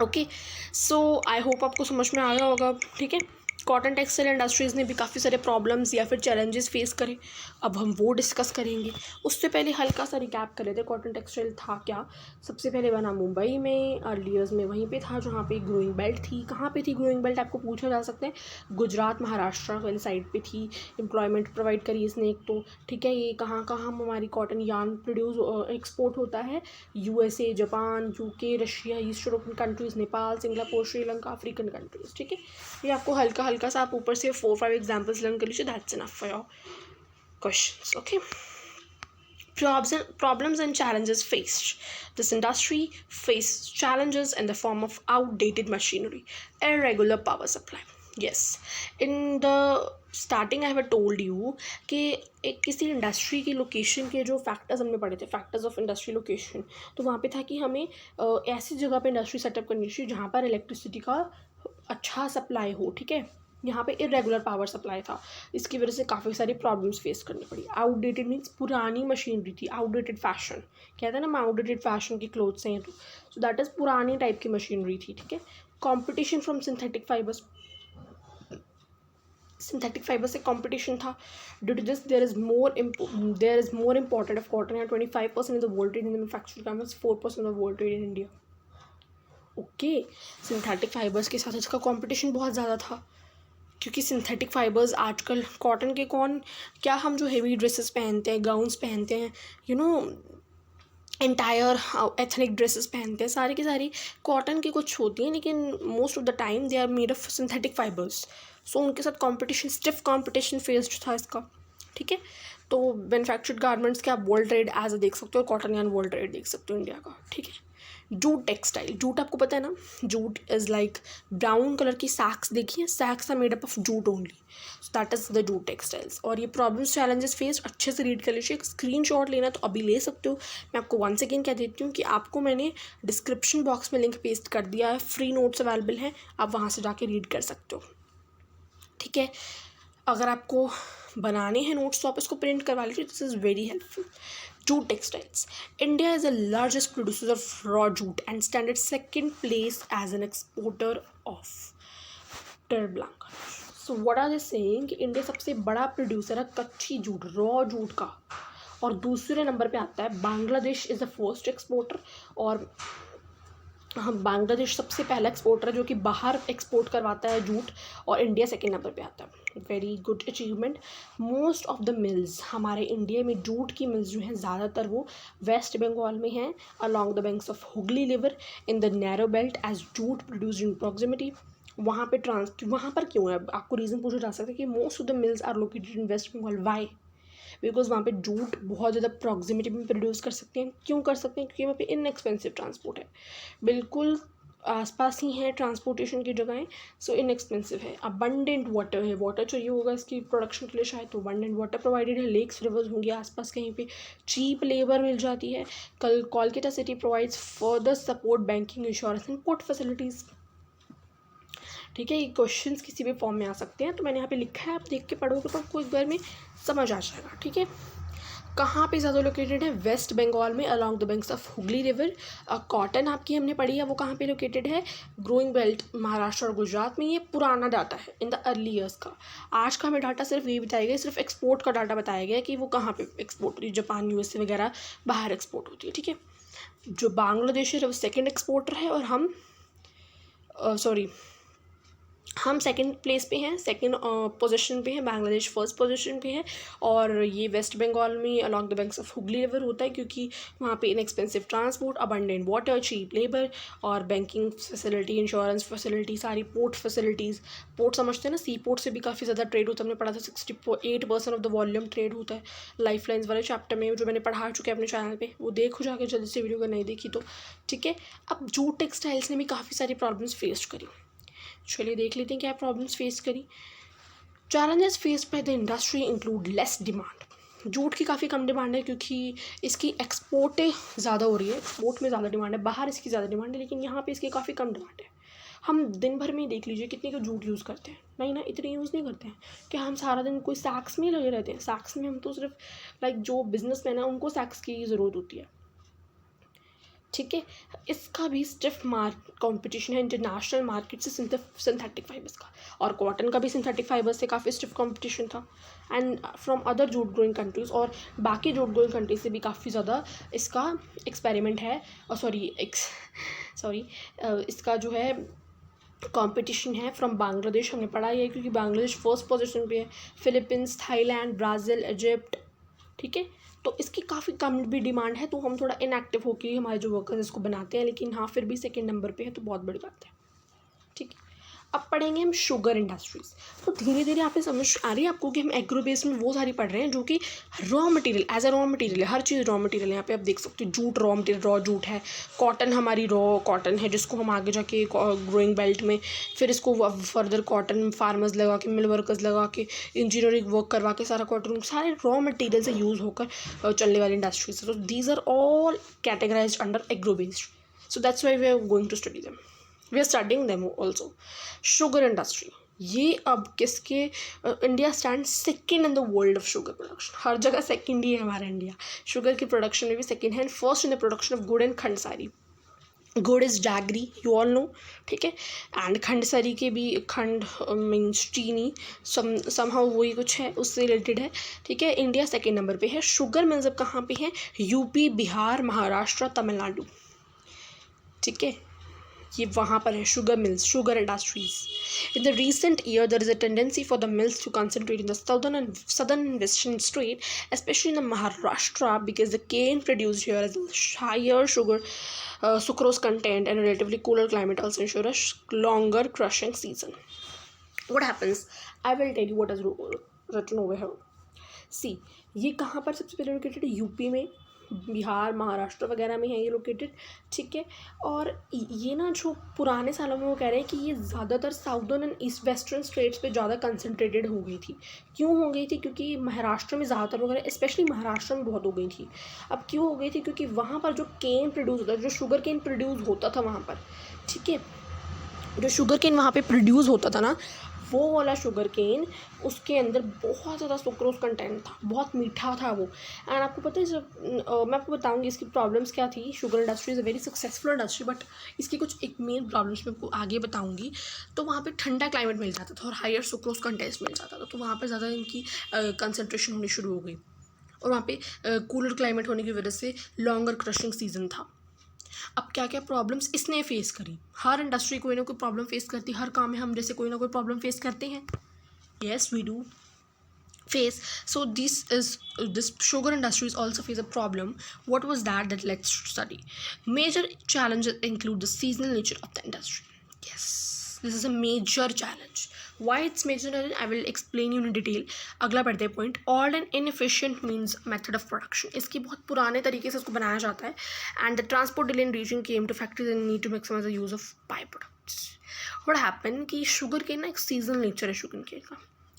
A: ओके, सो आई होप आपको समझ में आया होगा, ठीक है। कॉटन टेक्सटाइल इंडस्ट्रीज़ ने भी काफ़ी सारे प्रॉब्लम्स या फिर चैलेंजेस फेस करे, अब हम वो डिस्कस करेंगे। उससे पहले हल्का सा रिकैप कर लेते, कॉटन टेक्सटाइल था क्या। सबसे पहले बना मुंबई में, अर्ली ईयर्स में वहीं पे था जहाँ पे ग्रोइंग बेल्ट थी। कहाँ पे थी ग्रोइंग बेल्ट आपको पूछा जा सकता है, गुजरात महाराष्ट्र वाली साइड पे थी। एम्प्लॉयमेंट प्रोवाइड करी इसने एक तो, ठीक है। ये कहाँ कहाँ हमारी कॉटन यार्न प्रोड्यूस एक्सपोर्ट होता है, USA, Japan, UK, Russia, east European countries, Nepal, Singapore, Sri Lanka, African countries, ठीक है। ये आपको हल्का सा आप ऊपर से 4-5 एग्जाम्पल्स लर्न कर लीजिए, that's enough for your questions. Okay, problems and challenges faced. This industry faced challenges in the form of outdated machinery, irregular power supply. Yes, in the starting I have told you कि एक किसी industry की location के जो factors हमने पढ़े थे, factors of industry location, तो वहाँ पे था कि हमें ऐसी जगह पे इंडस्ट्री सेटअप करनी चाहिए जहाँ पर इलेक्ट्रिसिटी का अच्छा सप्लाई हो, ठीक है। यहाँ पे इरेगुलर पावर सप्लाई था, इसकी वजह से काफ़ी सारी प्रॉब्लम्स फेस करनी पड़ी। आउटडेटेड मीन्स पुरानी मशीनरी थी, आउटडेटेड फैशन कहते हैं ना, मैं आउटडेटेड फैशन के क्लोथ्स हैं, तो सो दैट इज़ पुरानी टाइप की मशीनरी थी, ठीक है। Competition from synthetic fibres, synthetic fibre से कंपटीशन था। Due to this there is more important of cotton and 25% of the world trade in the manufacturing garments, 4% of world trade in India. Okay, synthetic fibres के साथ इसका competition बहुत ज़्यादा था, क्योंकि synthetic fibres आजकल कॉटन के क्या हम जो हेवी ड्रेसेस पहनते हैं, गाउन्स पहनते हैं, you know entire ethnic dresses पहनते हैं, सारी की सारी कॉटन की कुछ होती हैं, लेकिन most of the time they are made of synthetic fibres. So उनके साथ कंपटीशन, स्टिफ कंपटीशन फेस्ड था इसका, ठीक है। तो मैन्युफैक्चर्ड गारमेंट्स के आप वर्ल्ड ट्रेड एज देख सकते हो, कॉटन यान वर्ल्ड ट्रेड देख सकते हो इंडिया का, ठीक है। जूट टेक्सटाइल, जूट आपको पता है ना, jute is like brown colour की सैक्स, देखिए sacks are made up of jute only, so that is the jute textiles. और ये प्रॉब्लम्स चैलेंजेस फेस अच्छे से रीड कर लीजिए, स्क्रीनशॉट लेना तो अभी ले सकते हो। मैं आपको वंस अगेन कह देती हूँ कि आपको मैंने डिस्क्रिप्शन बॉक्स में लिंक पेस्ट कर दिया है, फ्री नोट्स अवेलेबल हैं, आप वहाँ से जाके रीड कर सकते हो, ठीक है। अगर आपको बनाने हैं नोट्स तो आप इसको प्रिंट करवा लीजिए, this is very helpful. Jute textiles. India is the largest producer of raw jute and stands at second place as an exporter of Terre Blanca. So what are they saying कि India सबसे बड़ा producer है कच्ची jute, raw jute का, और दूसरे number पे आता है Bangladesh is the first exporter, और हम बांग्लादेश सबसे पहला एक्सपोर्टर है जो कि बाहर एक्सपोर्ट करवाता है जूट, और इंडिया सेकेंड नंबर पे आता है। Very good achievement. Most of the mills, हमारे इंडिया में जूट की मिल्स जो हैं ज़्यादातर वो वेस्ट बंगाल में हैं, along the banks of Hooghly river in the narrow belt as jute produced in proximity. वहाँ पर क्यों है, आपको रीज़न पूछा जा सकता है कि most of the mills are located in West Bengal. Why? Because वहाँ पे जूट बहुत ज़्यादा प्रॉक्सिमिटी में प्रोड्यूस कर सकते हैं। क्यों कर सकते हैं? क्योंकि वहाँ पे इनएक्सपेंसिव ट्रांसपोर्ट है, बिल्कुल आसपास ही हैं ट्रांसपोर्टेशन की जगहें, सो इनएक्सपेंसिव है। अबंडेंट वाटर है, वाटर चाहिए होगा इसकी प्रोडक्शन के लिए शायद, तो अबंडेंट वाटर प्रोवाइडेड है, लेक्स रिवर्स होंगे आसपास कहीं पे, चीप लेबर मिल जाती है। Kolkata city provides further support banking, insurance and port facilities, ठीक है। ये क्वेश्चंस किसी भी फॉर्म में आ सकते हैं, तो मैंने यहाँ पे लिखा है, आप देख के पढ़ोगे तो आपको एक बार में समझ आ जाएगा, ठीक है। कहाँ पे ज़्यादा लोकेटेड है? वेस्ट बंगाल में, along the banks of Hooghly river. Cotton आपकी हमने पढ़ी है, वो कहाँ पे लोकेटेड है? ग्रोइंग बेल्ट महाराष्ट्र और गुजरात में। ये पुराना डाटा है इन द अर्ली ईयर्स का। आज का हमें डाटा सिर्फ ये बताया गया, सिर्फ एक्सपोर्ट का डाटा बताया गया कि वो कहाँ पे एक्सपोर्ट होती है, जापान यूएसए वगैरह बाहर एक्सपोर्ट होती है, ठीक है। जो बांग्लादेश है वो सेकेंड एक्सपोर्टर है, और हम सेकंड प्लेस पे हैं, सेकंड पोजीशन पे हैं, बांग्लादेश फर्स्ट पोजीशन पे है। और ये वेस्ट बंगाल में along the banks of Hooghly river होता है, क्योंकि वहाँ पे inexpensive transport, abundant water, cheap labour, और बैंकिंग फैसिलिटी, इंश्योरेंस फैसिलिटी, सारी पोर्ट फैसिलिटीज़। पोर्ट समझते हैं ना, सी पोर्ट से भी काफ़ी ज़्यादा ट्रेड होता है, हमने पढ़ा था 68% ऑफ द वॉल्यूम ट्रेड होता है लाइफ लाइन्स वाले चैप्टर में, जो मैंने पढ़ा चुके हैं अपने चैनल पर, वो देखो जाके जल्दी से वीडियो, अगर नहीं देखी तो, ठीक है। अब जूट टेक्सटाइल्स ने भी काफ़ी सारी प्रॉब्लम्स फेस करी, चलिए देख लेते हैं क्या प्रॉब्लम्स फेस करी। Challenges faced by the industry include less demand. Jute की काफ़ी कम डिमांड है, क्योंकि इसकी एक्सपोर्टें ज़्यादा हो रही है, एक्सपोर्ट में ज़्यादा डिमांड है, बाहर इसकी ज़्यादा डिमांड है, लेकिन यहाँ पे इसकी काफ़ी कम डिमांड है। हम दिन भर में देख लीजिए कितने का जूट यूज़ करते हैं, नहीं ना, इतने यूज़ नहीं करते हैं कि हम सारा दिन कोई सैक्स में लगे रहते हैं। सैक्स में हम तो सिर्फ लाइक जो बिजनेसमैन है उनको सैक्स की ज़रूरत होती है, ठीक है। इसका भी स्टिफ कंपटीशन है इंटरनेशनल मार्केट से सिंथेटिक फाइबर्स का, और कॉटन का भी सिंथेटिक फाइबर्स से काफ़ी स्टिफ कंपटीशन था, and from other jute growing countries, और बाकी जूट ग्रोइंग कंट्रीज से भी काफ़ी ज़्यादा इसका एक्सपेरिमेंट है, इसका जो है कंपटीशन है फ्रॉम बांग्लादेश, हमने पढ़ा है, क्योंकि बांग्लादेश फर्स्ट पोजीशन पे है, फिलीपींस, थाईलैंड, ब्राज़ील, इजिप्ट, ठीक है। तो इसकी काफ़ी कम भी डिमांड है, तो हम थोड़ा इनएक्टिव होकर हमारे जो वर्कर्स इसको बनाते हैं, लेकिन हाँ फिर भी सेकंड नंबर पे है, तो बहुत बड़ी बात है, ठीक है। अब पढ़ेंगे हम शुगर इंडस्ट्रीज। तो धीरे धीरे आप समझ आ रही है आपको कि हम एग्रो बेस में वो सारी पढ़ रहे हैं जो कि raw material, as a raw material है, हर चीज़ रॉ मटेरियल है। यहाँ पे आप देख सकते हो jute raw material, raw jute है, कॉटन हमारी रॉ कॉटन है जिसको हम आगे जाके ग्रोइंग बेल्ट में फिर इसको फर्दर कॉटन फार्मर्स लगा के, मिल वर्कर्स लगा के, इंजीनियरिंग वर्क करवा के सारा कॉटन सारे रॉ मटेरियल से यूज़ होकर चलने वाली इंडस्ट्रीज। तो these are all categorised under agro based, so that's why we are going to study them, we are studying them also। Sugar industry, ये अब किसके, India stand second in the world of sugar production. हर जगह second ही है हमारा India, sugar की production में भी सेकेंड है, and first in the production of गुड़ एंड खंडसारी। गुड़ is jaggery, you all know, ठीक है, एंड खंडसारी के भी, खंड मीन्स चीनी, समहाउ वही कुछ है, उससे रिलेटेड है, ठीक है। इंडिया सेकेंड नंबर पे है। शुगर मिल्स अब कहाँ पे है, यूपी, बिहार, महाराष्ट्र, तमिलनाडु, ठीक है, ये वहाँ पर है sugar mills, sugar industries. In the recent year there is a tendency for the mills to concentrate in the southern and western state, especially in the Maharashtra, because the cane produced here has higher sugar sucrose content, and a relatively cooler climate also ensure a longer crushing season. What happens, I will tell you what is written over here. सी, ये कहाँ पर सबसे पहले located है, UP में, बिहार, महाराष्ट्र वगैरह में है ये लोकेटेड, ठीक है। और ये ना जो पुराने सालों में वो कह रहे हैं कि ये ज़्यादातर southern and east western states पे ज़्यादा कंसंट्रेटेड हो गई थी। क्यों हो गई थी, क्योंकि महाराष्ट्र में ज़्यादातर वगैरह, स्पेशली महाराष्ट्र में बहुत हो गई थी। अब क्यों हो गई थी, क्योंकि वहाँ पर जो केन प्रोड्यूस होता है, जो शुगर केन प्रोड्यूस होता था वहाँ पर, ठीक है, जो शुगर केन वहाँ पे प्रोड्यूस होता था ना, वो वाला शुगर केन, उसके अंदर बहुत ज़्यादा सुक्रोज कंटेंट था, बहुत मीठा था वो। एंड आपको पता है जब मैं आपको बताऊंगी इसकी प्रॉब्लम्स क्या थी। Sugar industry is a very successful industry, but इसकी कुछ एक मेन प्रॉब्लम्स मैं आपको आगे बताऊंगी। तो वहाँ पे ठंडा क्लाइमेट मिल जाता था और हायर सुक्रोज कंटेंट मिल जाता था, तो वहाँ पर ज़्यादा इनकी कंसनट्रेशन होनी शुरू हो गई, और वहाँ पे कूलर क्लाइमेट होने की वजह से लॉन्गर क्रशिंग सीजन था। अब क्या क्या प्रॉब्लम्स इसने फेस करी, हर इंडस्ट्री कोई ना कोई प्रॉब्लम फेस करती, हर काम में हम जैसे कोई ना कोई प्रॉब्लम फेस करते हैं, yes we do face. So this sugar industries also face a problem. What was that let's study. Major challenges include the seasonal nature of the industry. Yes, this is a major challenge. Why it's major challenge, I will explain you in detail. अगला पढ़ते हैं point, old and inefficient means method of production। इसकी बहुत पुराने तरीके से इसको बनाया जाता है, and the transport delay in reaching came to factories and need to maximize the use of byproducts. What happened कि शुगर केन ना एक सीजनल नेचर है शुगर केन का।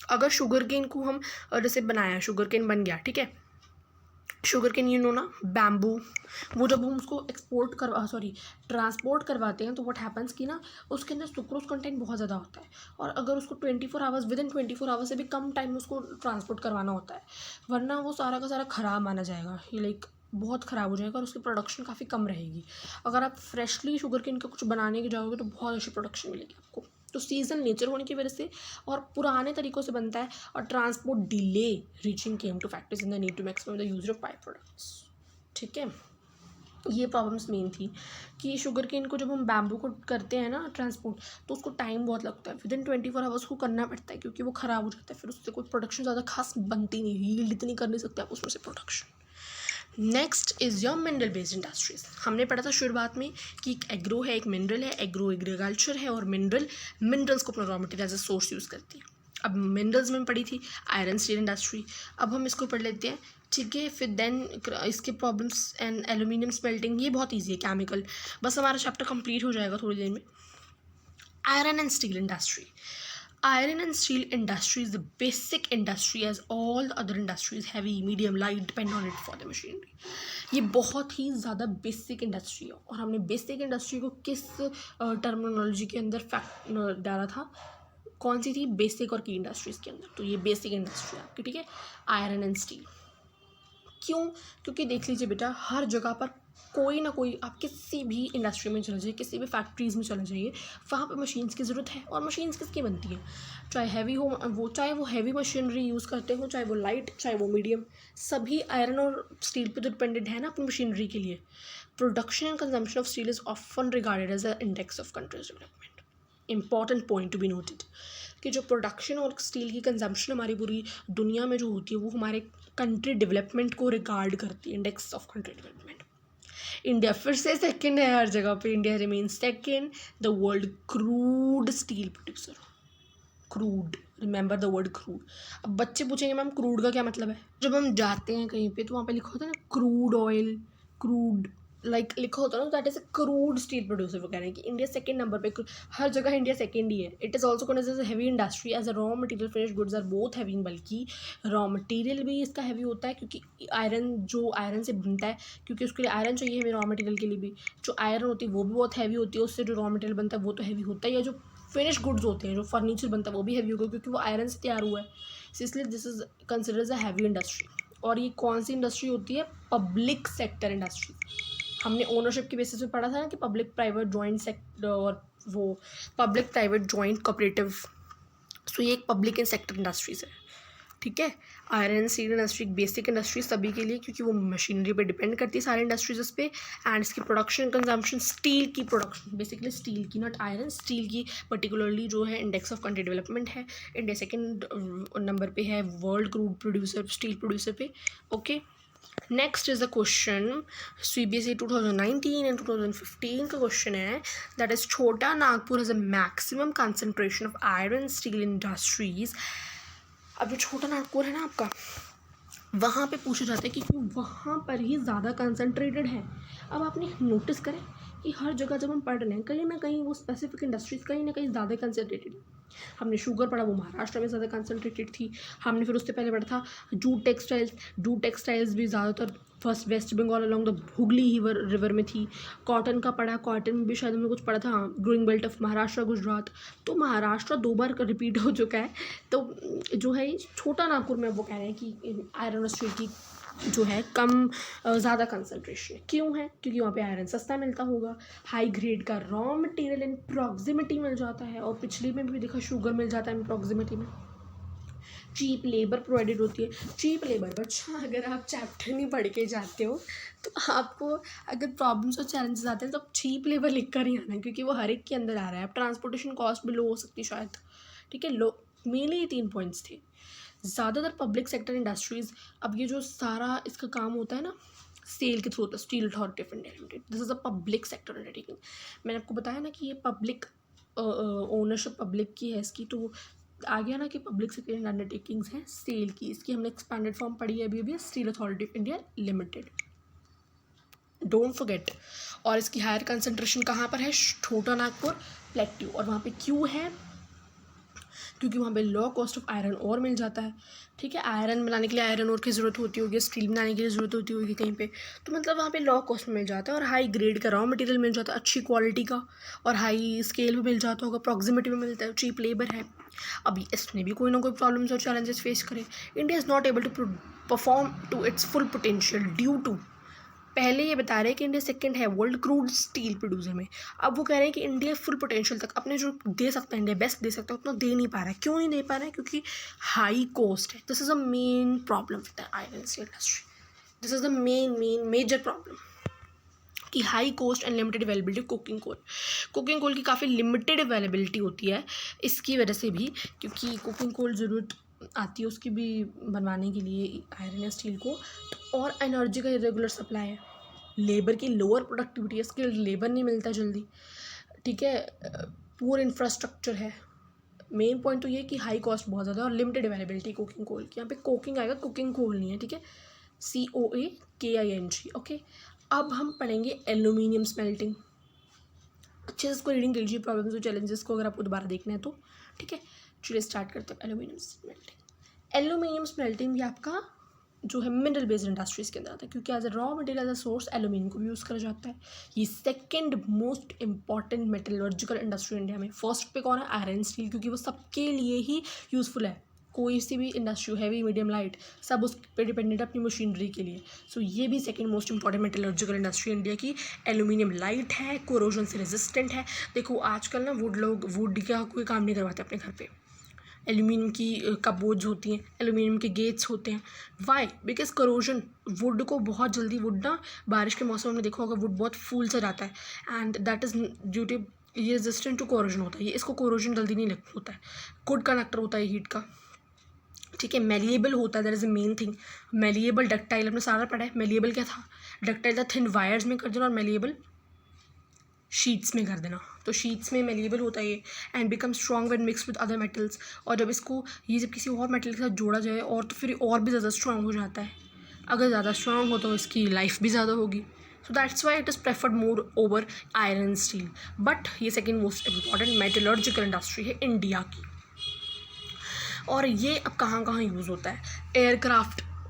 A: अगर शुगर केन को हम जैसे बनाया, शुगर केन बन गया, ठीक है, शुगर केन यू नो ना, बैम्बू, वो जब हम उसको ट्रांसपोर्ट करवाते हैं तो व्हाट हैपन्स कि ना उसके अंदर सुक्रोज कंटेंट बहुत ज़्यादा होता है, और अगर उसको 24 आवर्स, विद इन 24 आवर्स से भी कम टाइम में उसको ट्रांसपोर्ट करवाना होता है, वरना वो सारा का सारा ख़राब माना जाएगा, ये लाइक बहुत ख़राब हो जाएगा और उसकी प्रोडक्शन काफ़ी कम रहेगी। अगर आप फ्रेशली शुगर केन का कुछ बनाने के जाओगे तो बहुत अच्छी प्रोडक्शन मिलेगी आपको। तो सीजन नेचर होने की वजह से और पुराने तरीक़ों से बनता है, और transport delay reaching came to factories in the need to maximum the use of by products, ठीक है। ये प्रॉब्लम्स मेन थी कि शुगर केन को जब हम बैम्बू को करते हैं ना ट्रांसपोर्ट, तो उसको टाइम बहुत लगता है, विद इन 24 आवर्स को करना पड़ता है, क्योंकि वो ख़राब हो जाता है, फिर उससे कोई प्रोडक्शन ज़्यादा खास बनती नहीं, यील्ड इतनी कर नहीं सकते आप उसमें से production. Next is your mineral based industries. हमने पढ़ा था शुरुआत में कि एक एग्रो है, एक मिनरल है, एग्रो एग्रीकल्चर है, और मिनरल्स को अपना raw material as a source use करती है। अब मिनरल्स में पढ़ी थी आयरन स्टील इंडस्ट्री, अब हम इसको पढ़ लेते हैं, ठीक है। फिर देन इसके प्रॉब्लम्स एंड एल्यूमिनियम स्मेल्टिंग, ये बहुत ईजी है, केमिकल, बस हमारा चैप्टर कंप्लीट हो जाएगा थोड़ी देर में। Iron and steel industry, iron and steel industry is the basic industry as all the other industries, heavy, medium, light, depend on it for the machinery। ये बहुत ही ज़्यादा बेसिक इंडस्ट्री है, और हमने बेसिक इंडस्ट्री को किस टर्मिनोलॉजी के अंदर डाला था, कौन सी थी, बेसिक और की इंडस्ट्रीज़ के अंदर। तो ये बेसिक इंडस्ट्री आपकी, ठीक है, आयरन एंड स्टील। क्यों, क्योंकि देख लीजिए बेटा, हर जगह पर कोई ना कोई, आप किसी भी इंडस्ट्री में चले जाइए, किसी भी फैक्ट्रीज़ में चले जाइए, वहाँ पर मशीन्स की ज़रूरत है, और मशीन्स किसकी बनती हैं, चाहे हैवी हो, चाहे वो हैवी मशीनरी यूज़ करते हो, चाहे वो लाइट, चाहे वो मीडियम, सभी आयरन और स्टील पे तो डिपेंडेड है ना अपनी मशीनरी के लिए। Production and consumption of steel is often regarded as a index of country's development. Important point to be noted कि जो प्रोडक्शन और स्टील की कंजम्पशन हमारी पूरी दुनिया में जो होती है, वो हमारे कंट्री डेवलपमेंट को रिगार्ड करती है, index of country development. India फिर से सेकंड है हर जगह पे, India remains second the world crude steel producer. Crude, remember the word crude. अब बच्चे पूछेंगे मैम क्रूड का क्या मतलब है? जब हम जाते हैं कहीं पे तो वहाँ पे लिखा होता है ना क्रूड ऑयल, क्रूड लाइक लिखा होता है ना, that is a crude steel producer. वो कह रहे हैं कि इंडिया सेकंड नंबर पे, हर जगह इंडिया सेकंड ही है। It is also called as heavy industry as a raw material finish goods are both heavy, बल्कि रॉ मटेरियल भी इसका हैवी होता है क्योंकि आयरन, जो आयरन से बनता है, क्योंकि उसके लिए आयरन चाहिए हमें रॉ मटेरियल के लिए भी, जो आयरन होती है वो भी बहुत हैवी होती है, उससे जो रॉ मटेरियल बनता है वो तो हैवी होता है, या जो फिनिश गुड्स होते हैं, जो फर्नीचर बनता है वो भी हैवी होगा क्योंकि वो आयरन से तैयार हुआ है। इसलिए this is considered as a heavy industry. और ये कौन सी इंडस्ट्री होती है? Public sector industry. हमने ओनरशिप के बेसिस पे पढ़ा था ना कि पब्लिक प्राइवेट जॉइंट सेक्टर और वो पब्लिक प्राइवेट जॉइंट कोऑपरेटिव, सो ये एक पब्लिक एंड सेक्टर इंडस्ट्रीज है, ठीक है। आयरन स्टील इंडस्ट्री एक बेसिक इंडस्ट्री सभी के लिए, क्योंकि वो मशीनरी पे डिपेंड करती है सारी इंडस्ट्रीज इस पे। एंड इसकी प्रोडक्शन कंजम्पशन, स्टील की प्रोडक्शन बेसिकली स्टील की, नॉट आयरन, स्टील की पर्टिकुलरली जो है इंडेक्स ऑफ कंट्री डेवलपमेंट है। इंडिया सेकंड नंबर पे है world crude producer, steel producer पे। Okay, next is the question CBSE 2019 and 2015 का क्वेश्चन है, that is Chota Nagpur has a maximum concentration of iron steel industries. अब जो छोटा नागपुर है ना आपका, वहाँ पे पूछा जाता है क्योंकि वहाँ पर ही ज़्यादा कंसंट्रेटेड है। अब आपने नोटिस करें कि हर जगह जब हम पढ़ रहे हैं कहीं ना कहीं वो स्पेसिफिक इंडस्ट्रीज कहीं ना कहीं ज़्यादा कंसंट्रेटेड है। हमने शुगर पढ़ा, वो महाराष्ट्र में ज़्यादा कंसंट्रेटेड थी। हमने फिर उससे पहले पढ़ा था जूट टेक्सटाइल्स, जूट टेक्सटाइल्स भी ज़्यादातर first West Bengal along the Hooghly river में थी। कॉटन का पढ़ा, कॉटन में भी शायद हमने कुछ पढ़ा था, growing belt of Maharashtra Gujarat. तो महाराष्ट्र 2 बार रिपीट हो चुका है। तो जो है छोटा नागपुर में वो कह रहे हैं कि आयरन और स्टील की जो है कम ज़्यादा कंसंट्रेशन है। क्यों है? क्योंकि वहाँ पे आयरन सस्ता मिलता होगा, हाई ग्रेड का रॉ मटेरियल इन प्रॉक्सिमिटी मिल जाता है, और पिछले में भी देखा शुगर मिल जाता है इन प्रॉक्सिमिटी में। चीप लेबर प्रोवाइडेड होती है। चीप लेबर, बच्चा अगर आप चैप्टर नहीं पढ़ के जाते हो तो आपको अगर प्रॉब्लम्स और चैलेंजेस आते हैं तो आप चीप लेबर लिख कर ही आना, क्योंकि वो हर एक के अंदर आ रहा है। अब ट्रांसपोर्टेशन कॉस्ट भी लो हो सकती है शायद, ठीक है। लो, मेनली ये 3 पॉइंट्स थे। ज़्यादातर पब्लिक सेक्टर इंडस्ट्रीज़, अब ये जो सारा इसका काम होता है ना सेल के थ्रू होता है, steel authority of India limited, this is a public sector undertaking. मैंने आपको बताया ना कि ये पब्लिक ओनरशिप पब्लिक की है इसकी, तो आ गया ना कि पब्लिक सेक्टर अंडरटेकिंग्स हैं सेल की। इसकी हमने एक्सपैंडेड फॉर्म पढ़ी है अभी steel authority of India limited, don't forget. और इसकी हायर कंसंट्रेशन कहाँ पर है? छोटा नागपुर प्लेट्यू। और वहाँ पे क्यों है? क्योंकि वहाँ पे लो कॉस्ट ऑफ आयरन और मिल जाता है, ठीक है। आयरन बनाने के लिए आयरन और की ज़रूरत होती होगी, स्टील बनाने के लिए ज़रूरत होती होगी कहीं पे, तो मतलब वहाँ पे लो कॉस्ट में मिल जाता है और हाई ग्रेड का रॉ मटेरियल मिल जाता है, अच्छी क्वालिटी का, और हाई स्केल में मिल जाता होगा, प्रॉक्सिमिटी में मिलता है, चीप लेबर है। अभी इसमें भी कोई ना कोई प्रॉब्लम्स और चैलेंजेस फेस करे। India is not able to perform to its full potential due to, पहले ये बता रहे हैं कि इंडिया सेकंड है वर्ल्ड क्रूड स्टील प्रोड्यूसर में। अब वो कह रहे हैं कि इंडिया फुल पोटेंशियल तक अपने जो दे सकता है, इंडिया बेस्ट दे सकता है, उतना दे नहीं पा रहा है। क्यों नहीं दे पा रहा है? क्योंकि हाई कॉस्ट है। This is a main problem with the iron steel industry, this is the major problem कि high cost and limited availability cooking coal. Cooking coal की काफ़ी लिमिटेड अवेलेबिलिटी होती है इसकी वजह से भी, क्योंकि कुकिंग कोल ज़रूरत आती है उसकी भी बनवाने के लिए आयरन या स्टील को। तो और एनर्जी का इरेगुलर सप्लाई है, लेबर की लोअर प्रोडक्टिविटी है, स्किल्ड लेबर नहीं मिलता जल्दी, ठीक है। पुअर इंफ्रास्ट्रक्चर है। मेन पॉइंट तो ये कि हाई कॉस्ट बहुत ज़्यादा और लिमिटेड अवेलेबिलिटी कुकिंग कोल की। यहाँ पे कोकिंग आएगा, कुकिंग कोल नहीं है, ठीक है। COAKING, okay. अब हम पढ़ेंगे एल्यूमिनियम स्मेल्टिंग। अच्छे से इसको रीडिंग कर लीजिए, प्रॉब्लम्स और चैलेंजेस को अगर आपको दोबारा देखना है तो, ठीक है। चलिए स्टार्ट करते हैं एल्यूमिनियम स्मेल्टिंग। एल्यूमिनियम स्मेल्टिंग भी आपका जो है मिनरल बेस्ड इंडस्ट्रीज़ के अंदर आता है, क्योंकि as a raw material as a source aluminium को भी यूज़ करा जाता है। ये second most important metallurgical industry India में। फर्स्ट पे कौन है? आयरन स्टील, क्योंकि वो सबके लिए ही यूज़फुल है। कोई सी भी इंडस्ट्री, हैवी मीडियम लाइट, सब उस पर डिपेंडेंट है अपनी मशीनरी के लिए। सो ये भी second most important metallurgical industry India की। एल्यूमिनियम लाइट है, कोरोजन से रेजिस्टेंट है। देखो आजकल ना लोग वुड का कोई काम नहीं करवाते अपने घर पे। एल्यूमिनियम की कपबोर्ड्स होती हैं, एल्यूमिनियम के गेट्स होते हैं। वाई? बिकॉज करोजन, वुड को बहुत जल्दी, वुड ना बारिश के मौसम में देखा होगा वुड बहुत फूल सा जाता है, and that is due to ये रेजिस्टेंट टू कोरोजन होता है, ये इसको कोरोजन जल्दी नहीं लग होता है। गुड कंडक्टर होता है हीट का, ठीक है। मेलिएबल होता है, that is a main thing. Malleable, ductile, अपने सारा पढ़ा है। मेलिएबल क्या था? डक्टाइल थिन वायर्स में कर देना और मेलिएबल शीट्स में कर देना। तो शीट्स में मेलिएबल होता है ये and become strong when mix with other metals. और जब इसको ये जब किसी और मेटल के साथ जोड़ा जाए और तो फिर और भी ज़्यादा स्ट्रॉन्ग हो जाता है। अगर ज़्यादा स्ट्रॉन्ग हो तो इसकी लाइफ भी ज़्यादा होगी। So that's why it is preferred more over iron steel. But ये second most important metallurgical industry है इंडिया की। और ये अब कहाँ कहाँ यूज़ होता है?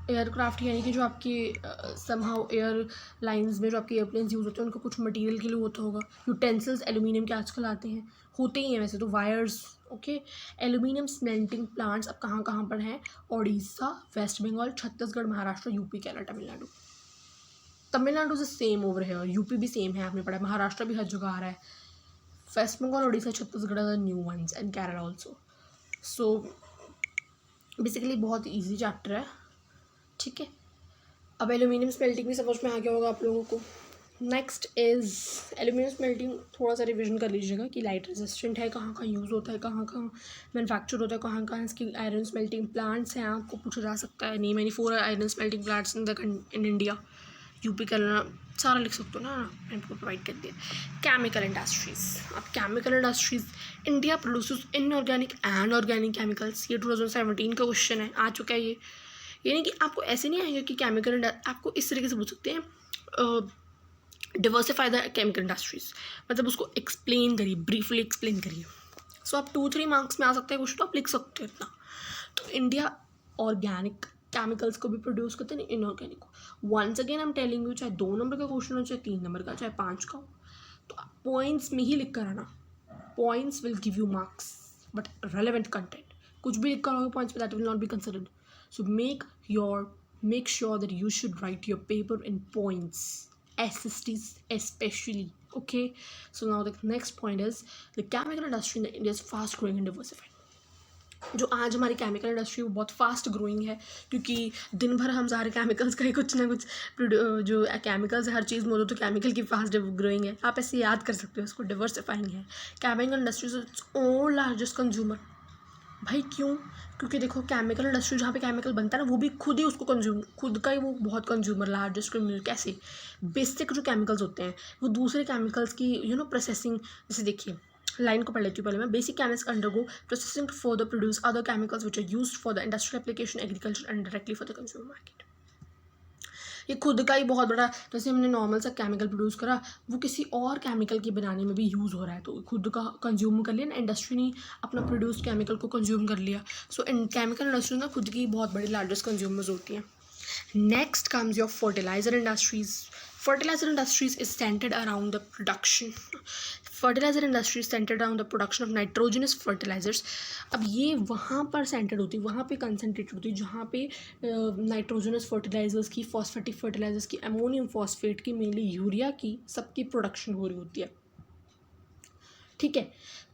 A: एयरक्राफ्ट यानी कि जो आपकी समहाउ एयर लाइंस में जो आपके एयरप्लेन्स यूज़ होते हैं उनको कुछ मटेरियल के लिए होता होगा। यूटेंसिल्स एल्यूमिनियम के आजकल आते हैं, होते ही हैं वैसे तो, wires, okay. Aluminium smelting plants अब कहाँ कहाँ पर हैं? Odisha, West Bengal, Chhattisgarh, Maharashtra, UP, Kerala, Tamil Nadu. तमिलनाडु से सेम ओवर है और यूपी भी सेम है, आपने पढ़ा। महाराष्ट्र भी हर जगह आ रहा है। West Bengal, Odisha, Chhattisgarh are the new ones and Kerala also. So basically बहुत ईजी चैप्टर है, ठीक है। अब एल्यूमिनियम स्मेल्टिंग भी समझ में आ गया होगा आप लोगों को। नेक्स्ट इज़ एल्यूमिनियम स्मेल्टिंग, थोड़ा सा रिविजन कर लीजिएगा कि लाइट रेजिस्टेंट है, कहाँ कहाँ यूज़ होता है, कहाँ कहाँ मैनुफैक्चर होता है, कहाँ कहाँ इसकी आयरन स्मेल्टिंग प्लांट्स हैं। आपको पूछा जा सकता है, नहीं मैंने 4 iron smelting plants in India, UP, Kerala, सारा लिख सकते हो ना, मैंने आपको प्रोवाइड कर दिया। केमिकल इंडस्ट्रीज़, अब chemical industries, India produces inorganic and organic chemicals. ये 2017 का क्वेश्चन है, आ चुका है ये। यानी कि आपको ऐसे नहीं आएगा कि केमिकल, आपको इस तरीके से पूछ सकते हैं, डिवर्सिफाई द केमिकल इंडस्ट्रीज, मतलब उसको एक्सप्लेन करिए, ब्रीफली एक्सप्लेन करिए। सो आप 2-3 मार्क्स में आ सकते हैं कुछ, तो आप लिख सकते हैं इतना। तो इंडिया ऑर्गेनिक केमिकल्स को भी प्रोड्यूस करते हैं, इनऑर्गेनिक को। Once again I am telling you, चाहे 2 नंबर का क्वेश्चन हो, चाहे 3 नंबर का, चाहे 5 का हो, तो आप पॉइंट्स में ही लिख कर आना। Points will give you marks but relevant content, कुछ भी लिख कर आओगे पॉइंट्स में, that will not be considered. So make sure that you should write your paper in points, SSTs especially, okay? So now the next point is the chemical industry in India is fast growing and diversified. जो आज हमारी chemical industry वो बहुत fast growing है, क्योंकि दिन भर हम सारे केमिकल्स का ही कुछ ना कुछ जो केमिकल्स हर चीज़ में, तो केमिकल की फास्ट ग्रोइंग है। आप ऐसे याद कर सकते हो उसको, डिवर्सिफाइंग है। Chemical industry is its own largest consumer. भाई क्यों? क्योंकि देखो केमिकल इंडस्ट्री जहाँ पे केमिकल बनता है ना, वो भी खुद ही उसको खुद का ही वो बहुत कंज्यूमर, लार्जेस्ट कंज्यूमर। कैसे? बेसिक जो केमिकल्स होते हैं वो दूसरे केमिकल्स की प्रोसेसिंग, जैसे देखिए लाइन को पढ़ लेती हूँ पहले मैं। Basic chemicals undergo processing to further produce other chemicals which are used for the industrial application, agriculture and directly for the consumer market. ये खुद का ही बहुत बड़ा, जैसे हमने नॉर्मल सा केमिकल प्रोड्यूस करा, वो किसी और केमिकल के बनाने में भी यूज़ हो रहा है, तो खुद का कंज्यूम कर लिया ना, इंडस्ट्री ने अपना प्रोड्यूस केमिकल को कंज्यूम कर लिया। सो इन केमिकल इंडस्ट्री ना खुद की बहुत बड़ी लार्जेस्ट कंज्यूमर्स होती हैं। Next comes your fertiliser industries. Fertilizer industries is centered around the production. Fertilizer industry is centered around the production of nitrogenous fertilizers. अब ये वहाँ पर सेंटर्ड होती है, वहाँ पे कंसनट्रेट होती है जहाँ पे नाइट्रोजनस फर्टिलाइजर्स की, फॉस्फेटिक फर्टिलाइजर्स की, अमोनियम फॉस्फेट की, मेनली यूरिया की, सबकी प्रोडक्शन हो रही होती है, ठीक है।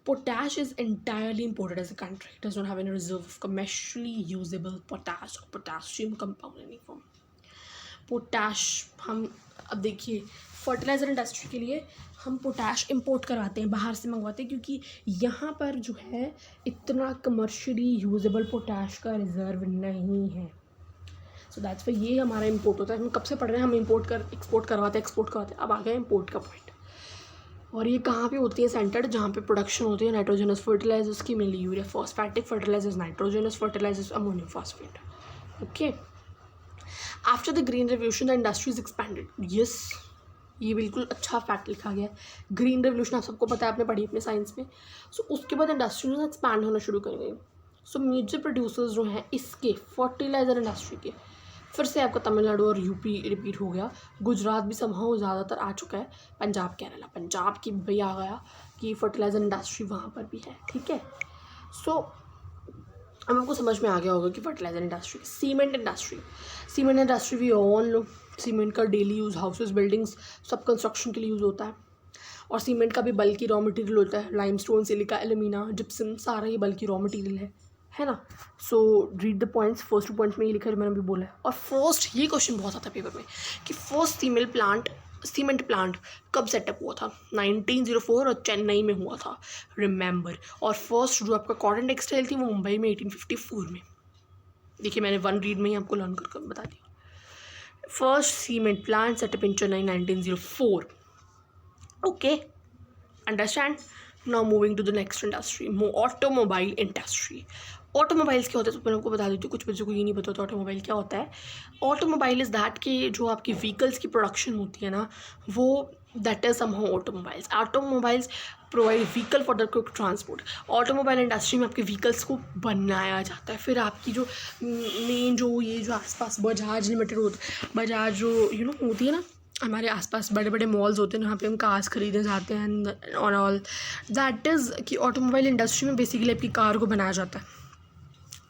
A: Potash is entirely imported as a country. It does not have any reserve of commercially usable potash or potassium compound in any form. Potash हम, अब देखिए फर्टिलाइज़र इंडस्ट्री के लिए हम पोटैश इंपोर्ट करवाते हैं, बाहर से मंगवाते हैं, क्योंकि यहाँ पर जो है इतना कमर्शियली यूजेबल पोटैश का रिजर्व नहीं है। सो दैट्स वाई ये हमारा इंपोर्ट होता है। हम कब से पढ़ रहे हैं, हम एक्सपोर्ट करवाते हैं। अब आ गया इंपोर्ट का पॉइंट। और ये कहाँ पे होती है सेंटर्ड? जहाँ पे प्रोडक्शन होती है नाइट्रोजनस फर्टिलाइजर्स की, mainly urea, phosphatic fertilisers, nitrogenous fertilisers, ammonium phosphate, okay. After the green revolution the industries expanded. Yes, ये बिल्कुल अच्छा फैक्ट लिखा गया है। ग्रीन रेवोल्यूशन आप सबको पता है, आपने पढ़ी अपने साइंस में। सो उसके बाद इंडस्ट्रीज एक्सपैंड होना शुरू कर गई। सो मेजर प्रोड्यूसर्स जो हैं इसके फर्टिलाइजर इंडस्ट्री के, फिर से आपका तमिलनाडु और यूपी रिपीट हो गया, गुजरात भी समहाउ ज़्यादातर आ चुका है, पंजाब, केरला, पंजाब की भी आ गया कि फर्टिलाइजर इंडस्ट्री वहाँ पर भी है, ठीक है। सो अब आपको समझ में आ गया होगा कि फर्टिलाइजर इंडस्ट्री। सीमेंट इंडस्ट्री भी ऑन लो, सीमेंट का डेली यूज़, हाउसेस, बिल्डिंग्स, सब कंस्ट्रक्शन के लिए यूज़ होता है। और सीमेंट का भी बल्कि रॉ मटेरियल होता है, लाइमस्टोन, सिलिका, एल्यूमिना, जिप्सम, सारा ये बल्कि रॉ मटेरियल है ना। So read the points, first 2 points में ये लिखा है, मैंने भी बोला है। और फर्स्ट ये क्वेश्चन बहुत आता है पेपर में कि फर्स्ट सीमेंट प्लांट कब सेटअप हुआ था? 1904 और चेन्नई में हुआ था, रिमेंबर। और फर्स्ट जो आपका कॉटन टेक्सटाइल थी वो मुंबई में 1854 में। देखिए मैंने 1 रीड में ही आपको लर्न कर बता दिया। First cement plant set up in Chennai 1904. Okay, understand? Now moving to the next industry, automobile industry. Automobiles क्या होता है तो मैं आपको बता देती हूँ, कुछ बच्चों को ये नहीं पता होता ऑटोमोबाइल क्या होता है. ऑटोमोबाइल इज़ दैट कि जो आपकी व्हीकल्स की प्रोडक्शन होती है ना, वो that is somehow automobiles. Automobiles provide vehicle for the quick transport. Automobile industry में आपके व्हीकल्स को बनाया जाता है. फिर आपकी जो मेन जो ये जो आसपास बजाज लिमिटेड होता, बजाज जो होती है ना, हमारे आसपास बड़े बड़े मॉल्स होते हैं जहाँ पे हम कार्स खरीदने जाते हैं और ऑल दैट इज़ कि ऑटोमोबाइल इंडस्ट्री में बेसिकली आपकी कार को बनाया जाता है.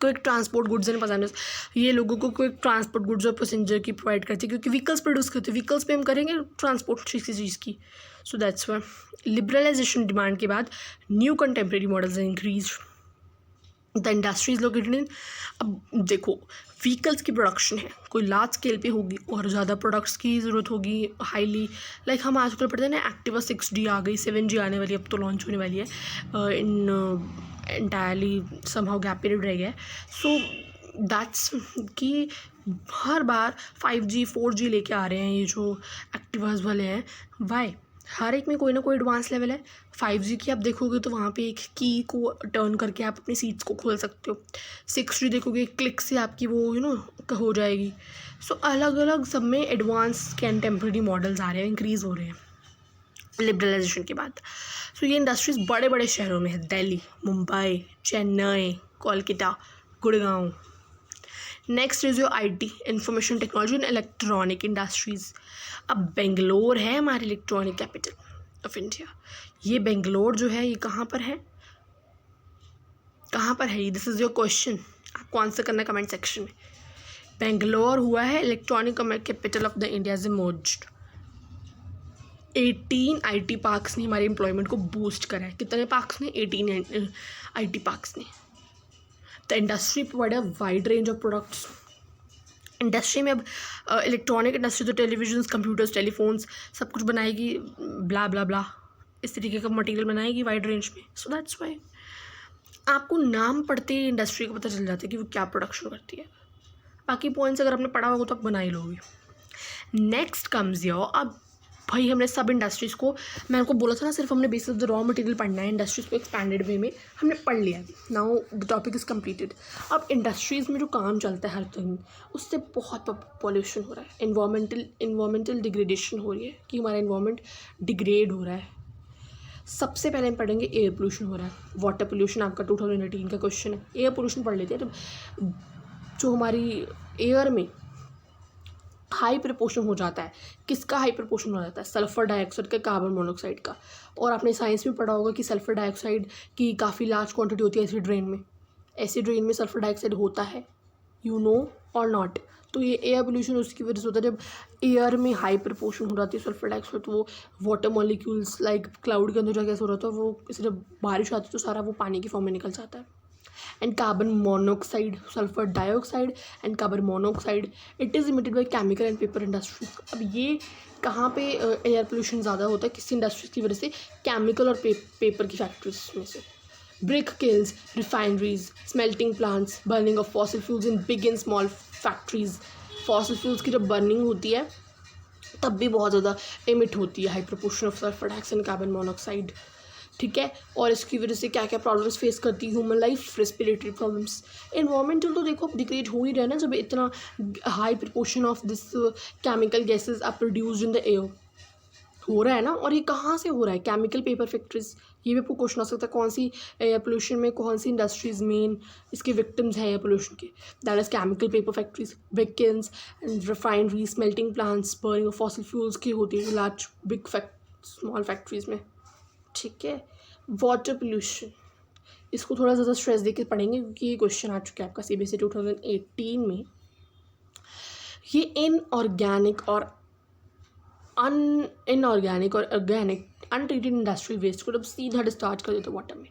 A: Quick transport goods and passengers, ये लोगों को क्विक ट्रांसपोर्ट गुड्स और पैसेंजर की प्रोवाइड करती है, क्योंकि व्हीकल्स प्रोड्यूस करते हैं, व्हीकल्स पे हम करेंगे ट्रांसपोर्ट किसी चीज़ की. So that's why liberalisation demand के बाद new contemporary models increase the industries located in. अब देखो, व्हीकल्स की प्रोडक्शन है, कोई लार्ज स्केल पे होगी और ज़्यादा प्रोडक्ट्स की ज़रूरत होगी हाईली. लाइक हम आजकल पढ़ते हैं ना, एक्टिवा 6D आ गई, 7G आने वाली है, अब तो लॉन्च होने वाली है. इन एंटायरली समहाउ गैप पीरियड रह गया है. सो दैट्स कि हर बार 5G 4G लेके आ रहे हैं ये जो एक्टिवाज वाले हैं. वाई? हर एक में कोई ना कोई एडवांस लेवल है. 5G की आप देखोगे तो वहाँ पे एक की को टर्न करके आप अपनी सीट्स को खोल सकते हो. 6G देखोगे, क्लिक से आपकी वो हो जाएगी. सो अलग अलग सब में एडवांस कंटेम्प्रेरी मॉडल्स आ रहे हैं, इंक्रीज़ हो रहे हैं लिबरलाइजेशन के बाद. सो ये इंडस्ट्रीज़ बड़े बड़े शहरों में है, Delhi, Mumbai, Chennai, Kolkata, Gurgaon. Next is your IT, information technology and electronic industries. अब बेंगलोर है हमारी इलेक्ट्रॉनिक कैपिटल ऑफ इंडिया. ये बेंगलोर जो है ये कहाँ पर है, कहाँ पर है ये? दिस इज़ योर क्वेश्चन, आपको आंसर करना है कमेंट सेक्शन में. बेंगलोर हुआ है electronic capital of the India is emerged. 18 IT parks ने हमारे एम्प्लॉयमेंट को बूस्ट करा है. कितने पार्क्स ने? 18 IT पार्क्स ने. The industry provide a wide range of products. Industry में अब इलेक्ट्रॉनिक इंडस्ट्री तो टेलीविजन, कंप्यूटर्स, टेलीफोन्स सब कुछ बनाएगी, ब्ला ब्ला ब्ला, इस तरीके का मटेरियल बनाएगी वाइड रेंज में. सो दैट्स वाई आपको नाम पढ़ते ही इंडस्ट्री को पता चल जाता है कि वो क्या प्रोडक्शन करती है. बाकी पॉइंट्स अगर आपने पढ़ा होगा तो आप बना ही लोगे. नेक्स्ट कम्स योर, अब भाई हमने सब इंडस्ट्रीज़ को, मैं आपको बोला था ना सिर्फ हमने बेसिस द रॉ मटेरियल पढ़ना है, इंडस्ट्रीज़ को एक्सपैंडेड वे में हमने पढ़ लिया. Now the topic is completed. अब इंडस्ट्रीज़ में जो काम चलता है हर दिन, उससे बहुत पॉल्यूशन हो रहा है, इन्वामेंटल डिग्रेडेशन हो रही है कि हमारा इन्वायरमेंट डिग्रेड हो रहा है. सबसे पहले हम पढ़ेंगे एयर पोल्यूशन हो रहा है. वाटर पोल्यूशन आपका 2018 का क्वेश्चन है. एयर पोल्यूशन पढ़ लेते हैं. तो जो हमारी एयर में हाई प्रपोर्शन हो जाता है, किसका हाई प्रपोर्शन हो जाता है? सल्फ़र डाइऑक्साइड का, कार्बन मोनोऑक्साइड का. और आपने साइंस में पढ़ा होगा कि सल्फ़र डाइऑक्साइड की काफ़ी लार्ज क्वांटिटी होती है एसिड रेन में. एसिड रेन में सल्फ़र डाइऑक्साइड होता है, यू नो और नॉट. तो ये एयर पोल्यूशन उसकी वजह से होता है. जब एयर में हाई प्रपोर्शन हो जाती है सल्फ़र डाइऑक्साइड, तो वो वाटर मॉलिक्यूल्स लाइक क्लाउड के अंदर जाके ऐसा हो रहा था, वो इसे जब बारिश आती है तो सारा वो पानी की फॉर्म में निकल जाता है. and carbon monoxide, sulfur dioxide and carbon monoxide, it is emitted by chemical and paper industries. अब ये कहाँ पे एयर पोल्यूशन ज़्यादा होता है? किस इंडस्ट्रीज की वजह से? केमिकल और पेपर की फैक्ट्रीज में से. Brick kills, refineries, smelting plants, burning of fossil fuels in big and small factories. Fossil fuels की जब बर्निंग होती है तब भी बहुत ज़्यादा एमिट होती है high proportion of sulphur dioxide and carbon monoxide. ठीक है. और इसकी वजह से क्या क्या प्रॉब्लम्स फेस करती है human life? Respiratory problems. Environmental तो देखो डिग्रेड हो ही रहा है ना, जब इतना high proportion of this chemical gases are produced in the air. हो रहा है ना. और ये कहाँ से हो रहा है? Chemical paper factories. ये भी आपको क्वेश्चन आ सकता है, कौन सी एयर पोल्यूशन में कौन सी इंडस्ट्रीज मेन इसके विक्टिम्स हैं एयर पोल्यूशन के? That is chemical paper factories, brick kilns and refineries, smelting plants, burning of fossil fuels की होती है लार्ज बिग स्मॉल फैक्ट्रीज में. ठीक है. वाटर पोल्यूशन, इसको थोड़ा ज़्यादा स्ट्रेस देके पढ़ेंगे क्योंकि ये क्वेश्चन आ चुका है आपका CBSE 2018 में. ये इनऑर्गेनिक और ऑर्गेनिक अनट्रीटेड इंडस्ट्रियल वेस्ट को जब सीधा डिस्चार्ज कर देते वाटर में,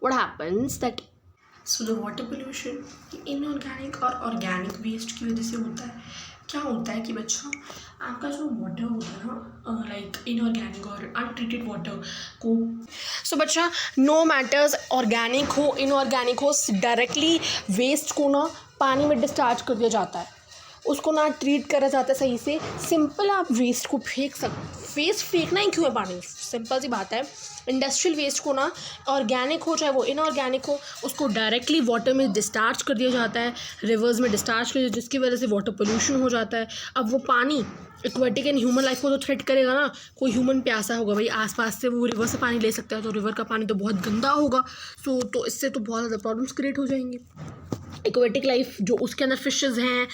A: what happens that so the water pollution inorganic और ऑर्गेनिक वेस्ट की वजह से होता है. क्या होता है कि बच्चा आपका जो वाटर होता है ना, लाइक इनऑर्गेनिक और अनट्रीटेड वाटर को, सो बच्चा नो मैटर्स ऑर्गेनिक हो इनऑर्गेनिक हो, डायरेक्टली वेस्ट को ना पानी में डिस्चार्ज कर दिया जाता है. उसको ना ट्रीट करा जाता है सही से। सिंपल आप वेस्ट को वेस्ट फेंकना ही क्यों है पानी, सिंपल सी बात है। इंडस्ट्रियल वेस्ट को ना, ऑर्गेनिक हो चाहे वो इनऑर्गेनिक हो, उसको डायरेक्टली वाटर में डिस्चार्ज कर दिया जाता है, रिवर्स में डिस्चार्ज कर दिया, जिसकी वजह से वाटर पोल्यूशन हो जाता है। अब वो पानी एक्वेटिक एंड ह्यूमन लाइफ को तो थ्रेट करेगा ना। कोई ह्यूमन प्यासा होगा भाई, आसपास से वो रिवर से पानी ले सकता है, तो रिवर का पानी तो बहुत गंदा होगा। तो इससे तो बहुत ज़्यादा प्रॉब्लम्स क्रिएट हो जाएंगी। एक्वेटिक लाइफ जो उसके अंदर फिशेज़ हैं,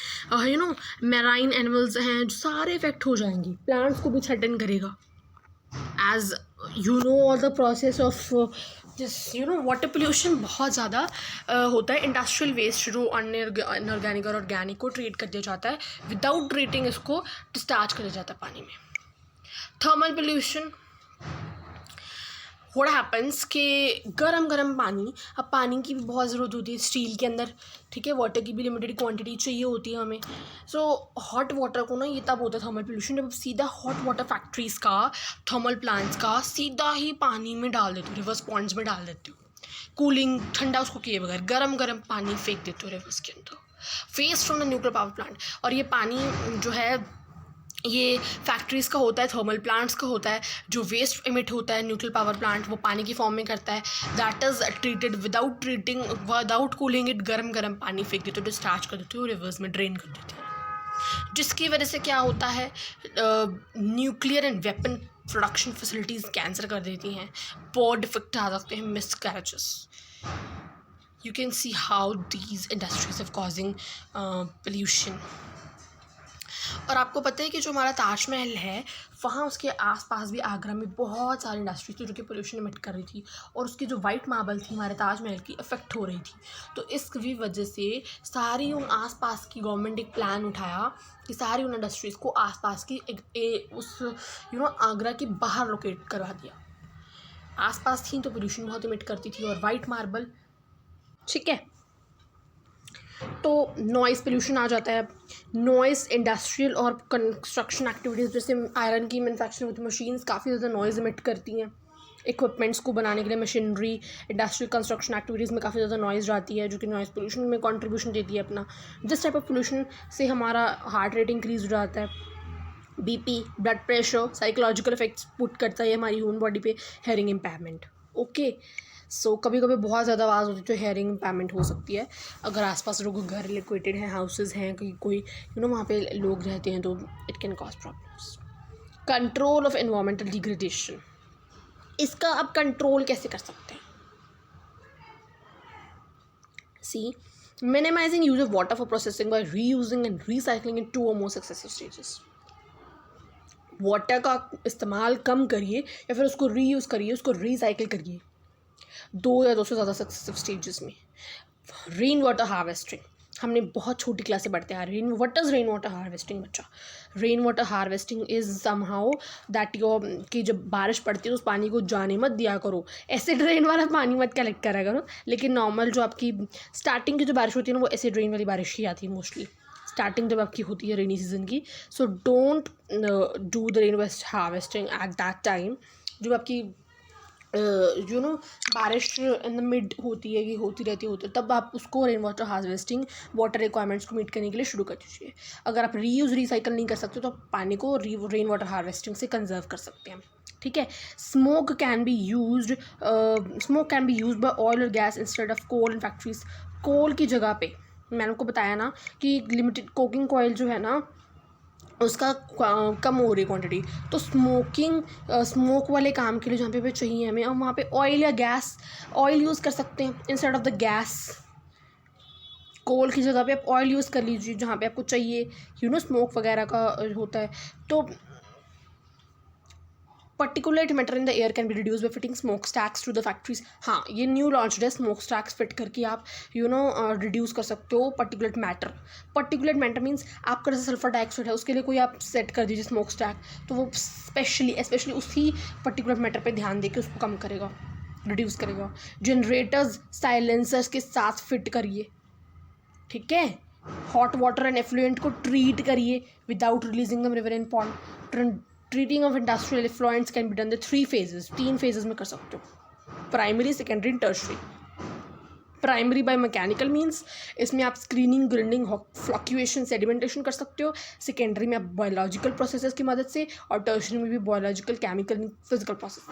A: मैराइन एनिमल्स हैं, जो सारे इफेक्ट हो जाएंगी। प्लांट्स को भी थ्रेटन करेगा। As all the process of water pollution बहुत ज़्यादा होता है। इंडस्ट्रियल वेस्ट जो अनऑर्गेनिक और ऑर्गेनिक को ट्रीट कर दिया जाता है, विदाउट ट्रीटिंग इसको डिस्चार्ज कर दिया जाता है पानी में। थर्मल पोल्यूशन, व्हाट हैपन्स कि गरम पानी, अब पानी की भी बहुत ज़रूरत होती है स्टील के अंदर, ठीक है। वाटर की भी लिमिटेड क्वांटिटी चाहिए होती है हमें। सो हॉट वाटर को ना, ये तब होता है थर्मल पोल्यूशन जब सीधा हॉट वाटर फैक्ट्रीज़ का, थर्मल प्लांट्स का सीधा ही पानी में डाल देते हो, रिवर्स पॉन्ड्स में डाल देते हो। कूलिंग ठंडा उसको किए बगैर गरम पानी फेंक देते हो रिवर्स के अंदर, waste from the nuclear power plant. और ये पानी जो है ये फैक्ट्रीज़ का होता है, थर्मल प्लांट्स का होता है। जो वेस्ट इमिट होता है न्यूक्लियर पावर प्लांट वो पानी की फॉर्म में करता है, that is treated without cooling it, गरम पानी फेंक देते हो, डिस्चार्ज कर देते हो, रिवर्स में ड्रेन कर देते हो। जिसकी वजह से क्या होता है, nuclear and weapon production facilities cancer कर देती हैं, बहुत डिफेक्ट आ सकते हैं, miscarriages. You can see how these industries have causing pollution. और आपको पता है कि जो हमारा ताजमहल है, वहाँ उसके आसपास भी आगरा में बहुत सारी इंडस्ट्रीज थी जो कि पोल्यूशन इमिट कर रही थी, और उसकी जो वाइट मार्बल थी हमारे ताजमहल की, अफेक्ट हो रही थी। तो इसकी वजह से सारी उन आसपास की गवर्नमेंट एक प्लान उठाया कि सारी उन इंडस्ट्रीज़ को आसपास की आगरा के बाहर लोकेट करवा दिया। आसपास थी तो पोल्यूशन बहुत इमिट करती थी, और वाइट मार्बल, ठीक है। तो नॉइज़ पोल्यूशन आ जाता है। नॉइज़ इंडस्ट्रियल और कंस्ट्रक्शन एक्टिविटीज़, जैसे आयरन की मैन्युफैक्चरिंग होती है, मशीन्स काफ़ी ज़्यादा नॉइज़ इमिट करती हैं। इक्विपमेंट्स को बनाने के लिए मशीनरी, इंडस्ट्रियल कंस्ट्रक्शन एक्टिविटीज़ में काफ़ी ज़्यादा नॉइज़ जाती है, जो कि नॉइज़ पोल्यूशन में कंट्रीब्यूशन देती है अपना। जिस टाइप ऑफ पोल्यूशन से हमारा हार्ट रेट इंक्रीज़ हो जाता है, BP, blood pressure, psychological effects put करता है हमारी ह्यूमन बॉडी पे, हेयरिंग इम्पेयरमेंट। ओके, सो कभी कभी बहुत ज़्यादा आवाज़ होती है तो हेयरिंग इम्पेयरमेंट हो सकती है। अगर आसपास लोग घर लोकेटेड हैं, हाउसेज हैं, कोई वहाँ पे लोग रहते हैं, तो it can cause problems. Control of environmental degradation, इसका आप कंट्रोल कैसे कर सकते हैं? See, minimising use of water for processing by reusing and recycling in 2 or more successive stages. Water का इस्तेमाल कम करिए या फिर उसको रीयूज़ करिए, उसको रीसाइकिल करिए 2 या 2 से ज़्यादा सक्सेसिव स्टेजेस में। रेन वाटर हार्वेस्टिंग, हमने बहुत छोटी क्लास से पढ़ते हैं what is rain water harvesting बच्चा। Rain water harvesting is somehow that कि जब बारिश पड़ती है तो उस पानी को जाने मत दिया करो, एसिड रेन वाला पानी मत कलेक्ट करा करो। लेकिन नॉर्मल जो आपकी स्टार्टिंग की जो बारिश होती है ना, वो एसिड रेन वाली बारिश ही आती है मोस्टली, स्टार्टिंग जब आपकी होती है रेनी सीजन की। So don't do the rain water harvesting at that time, जब आपकी बारिश इन द मिड होती है, ये होती रहती है, तब आप उसको rain water harvesting water requirements को मीट करने के लिए शुरू कर दीजिए। अगर आप रीयूज़ रिसाइकल नहीं कर सकते तो आप पानी को रेन वाटर हार्वेस्टिंग से कंजर्व कर सकते हैं, ठीक है। Smoke can be used by oil और gas instead of coal in factories. Coal की जगह पे मैंने आपको बताया ना कि लिमिटेड कोकिंग ऑयल जो है ना, उसका कम हो रही क्वांटिटी, तो स्मोक वाले काम के लिए जहाँ पे चाहिए हमें, हम वहाँ पे ऑयल या गैस, ऑयल यूज़ कर सकते हैं इंस्टेड ऑफ द गैस। कोल की जगह पे आप ऑयल यूज़ कर लीजिए जहाँ पे आपको चाहिए, स्मोक वगैरह का होता है। तो particulate matter in the air can be reduce by fitting smoke stacks to the factories. हाँ, ये न्यू लॉन्च है, स्मोक स्टैक्स फिट करके आप रिड्यूस कर सकते हो पर्टिकुलेट मैटर मीन्स आपका जैसे सल्फर डाइऑक्साइड है, उसके लिए कोई आप सेट कर दीजिए स्मोक स्टैक, तो वो स्पेशली उसी पर्टिकुलर मैटर पे ध्यान देकर उसको कम करेगा, रिड्यूस करेगा। जनरेटर्स साइलेंसर्स के साथ फिट करिए, ठीक है। हॉट वाटर एंड एफ्लुएंट को ट्रीट करिए विदाउट रिलीजिंग दम river and pond. Treating of industrial effluents can be done the 3 phases, 3 phases में कर सकते हो, primary, secondary and tertiary. Primary by mechanical means, इसमें आप स्क्रीनिंग, ग्राइंडिंग, फ्लक्चुएशन, सेडिमेंटेशन कर सकते हो। सेकेंडरी में आप बायोलॉजिकल प्रोसेसेस की मदद से, और टर्शरी में भी बायोलॉजिकल, केमिकल, फिजिकल प्रोसेस।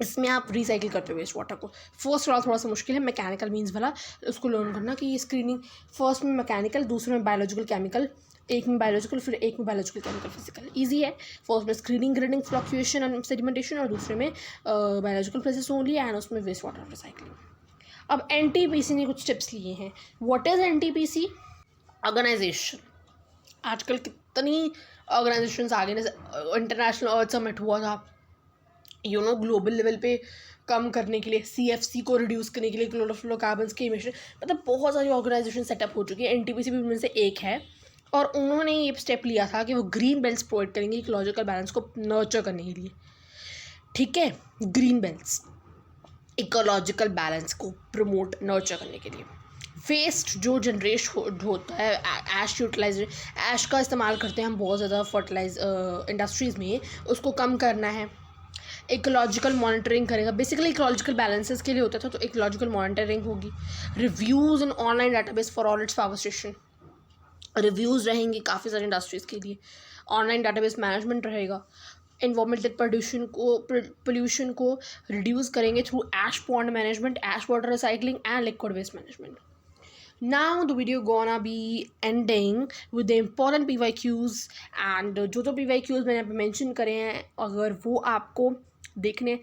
A: इसमें आप रिसाइकिल करते हो वेस्ट वाटर को। फर्स्ट वाला थोड़ा सा मुश्किल है, मैकेनिकल मीन्स वाला, उसको लर्न करना कि ये स्क्रीनिंग फर्स्ट में मैकेनिकल, दूसरे में बायोलॉजिकल, केमिकल, एक में बायोलॉजिकल, फिर एक में बायोलॉजिकल, केमिकल, फिजिकल। ईजी है। फर्स्ट में screening, grading, fluctuation and sedimentation, और दूसरे में बायोलॉजिकल प्रोसेस ओनली, एंड उसमें वेस्ट वाटर रिसाइकलिंग। अब NTPC ने कुछ टिप्स लिए हैं। What is NTPC? ऑर्गेनाइजेशन। आजकल कितनी ऑर्गेनाइजेशंस आ गए, जैसे इंटरनेशनल अर्थ समिट हुआ था, ग्लोबल लेवल पे कम करने के लिए, CFC को रिड्यूस करने के लिए, क्लोरोफ्लोरोकार्बन्स के इमिशन, मतलब बहुत सारी ऑर्गेनाइजेशन सेटअप हो चुकी है। NTPC भी उनमें से एक है, और उन्होंने ये स्टेप लिया था कि वो ग्रीन बेल्ट्स प्रोवाइड करेंगे इकोलॉजिकल बैलेंस को नर्चर करने के लिए। ठीक है, ग्रीन बेल्ट्स इकोलॉजिकल बैलेंस को प्रमोट नर्चर करने के लिए। वेस्ट जो जनरेट होता है, ऐश यूटिलाइजेशन, ऐश का इस्तेमाल करते हैं हम बहुत ज़्यादा फर्टिलाइज इंडस्ट्रीज़ में, उसको कम करना है। इकोलॉजिकल मॉनिटरिंग करेगा, बेसिकली इकोलॉजिकल बैलेंसेस के लिए होता था, तो इकोलॉजिकल मॉनिटरिंग होगी। Reviews in online database for all its power station, reviews रहेंगे काफ़ी सारी इंडस्ट्रीज़ के लिए। ऑनलाइन डाटाबेस मैनेजमेंट रहेगा। एनवायरमेंटल पोल्यूशन को रिड्यूस करेंगे through ash pond management, ash water recycling and liquid waste management. Now the video gonna be ending with the important PYQs, and जो PYQs मैंने यहाँ पे मेंशन करे हैं, अगर वो आपको देखिए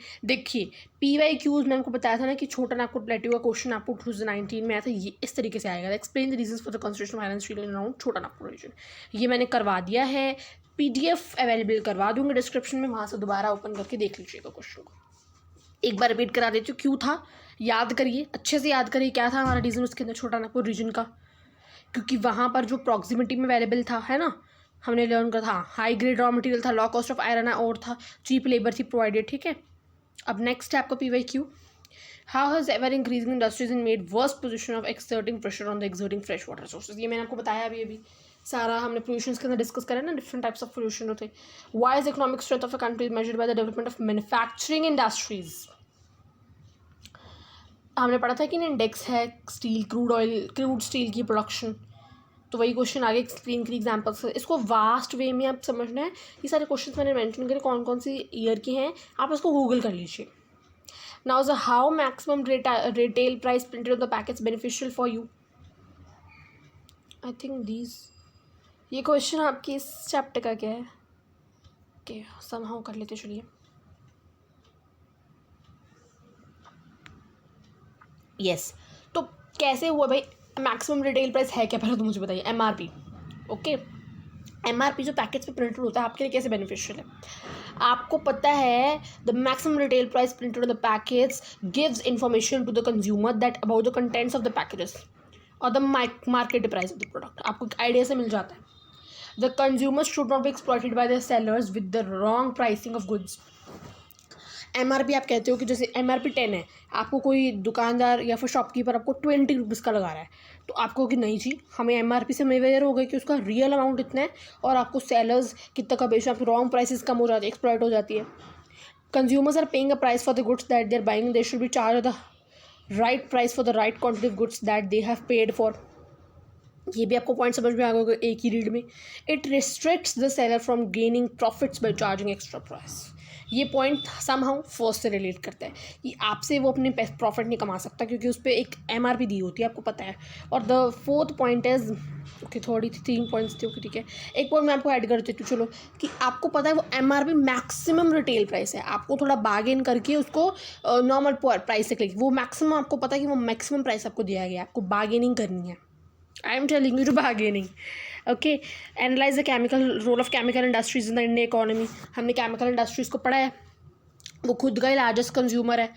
A: PYQs मैंने आपको बताया था ना कि छोटा नागपुर प्लेट्यू का क्वेश्चन आपको 2019 में आया था, ये इस तरीके से आएगा। Explain the reasons for the construction of iron steel in around छोटा नागपुर रीजन। ये मैंने करवा दिया है, PDF अवेलेबल करवा दूंगी डिस्क्रिप्शन में, वहाँ से दोबारा ओपन करके देख लीजिएगा क्वेश्चन को। एक बार रिपीट करा देती हूँ, क्यों था याद करिए, अच्छे से याद करिए क्या था हमारा रीज़न उसके अंदर छोटा नागपुर रीजन का, क्योंकि वहाँ पर जो प्रॉक्सिमिटी में अवेलेबल था, है ना, हमने लर्न करा था, हाई ग्रेड रॉ मटेरियल था, लो कॉस्ट ऑफ आयरन और था, चीप लेबर थी प्रोवाइडेड। ठीक है, अब नेक्स्ट है आपका PYQ, how has ever increasing industries in made worst position of exerting pressure on the exerting fresh water sources. ये मैंने आपको बताया अभी सारा, हमने पोल्यूशन के अंदर डिस्कस करा ना, डिफरेंट टाइप्स ऑफ पोल्यूशन होते हैं। Why is economic strength of a country measured by the development of manufacturing industries. हमने पढ़ा था कि इंडेक्स है स्टील, क्रूड स्टील की प्रोडक्शन, तो वही क्वेश्चन आगे स्क्रीन के एग्जाम्पल्स। इसको वास्ट वे में आप समझना है, ये सारे क्वेश्चन मैंने मेंशन करे कौन कौन सी ईयर के हैं, आप इसको गूगल कर लीजिए। Now the how maximum retail price printed on the packets beneficial for you. I think these, ये क्वेश्चन आपके इस चैप्टर का क्या है, ओके समहाउ कर लेते चलिए। यस, तो कैसे हुआ भाई, मैक्सिमम रिटेल प्राइस है क्या, पहले तो मुझे बताइए। MRP, ओके, MRP जो पैकेट्स पे प्रिंटेड होता है आपके लिए कैसे बेनिफिशियल है। आपको पता है the maximum retail price printed on the packets gives information to the consumer that about the contents of the packages और the market price of the product, आपको एक आइडिया से मिल जाता है। The consumer should not be exploited by the sellers with the wrong pricing of goods. MRP आप कहते हो कि जैसे MRP 10 है, आपको कोई दुकानदार या फिर शॉपकीपर आपको 20 रुपीज़ का लगा रहा है, तो आपको कि नहीं जी, हमें MRP से अवेयर हो गए कि उसका रियल अमाउंट इतना है, और आपको सेलर्स कितना का बेच रहे हैं, रॉन्ग प्राइसेस कम हो जाती है, एक्सप्लॉइट हो जाती है। Consumers are paying a price for the goods that they are buying, they should be charge the right price for the right quantity of goods that they have paid for. ये भी आपको point समझ में आ गया एक ही read में। It restricts the seller from gaining profits by charging extra price. ये पॉइंट समहाउ फर्स्ट से रिलेट करता है कि आपसे वो अपने प्रॉफिट नहीं कमा सकता, क्योंकि उस पर एक MRP दी होती है, आपको पता है। और the fourth point is, okay थोड़ी थी 3 पॉइंट्स थे, ओके ठीक है, एक पॉइंट मैं आपको ऐड कर देती हूँ चलो, कि आपको पता है वो MRP मैक्सिमम रिटेल प्राइस है, आपको थोड़ा बार्गेन करके उसको नॉर्मल प्राइस से क्लिक, वो मैक्सिमम आपको पता है कि वो मैक्सिमम प्राइस आपको दिया गया है, आपको बार्गेनिंग करनी है। I am telling you to bargaining, okay. Analyse the chemical role of chemical industries in the Indian economy. हमने केमिकल इंडस्ट्रीज़ को पढ़ा है, वो खुद का ही लार्जेस्ट कंज्यूमर है,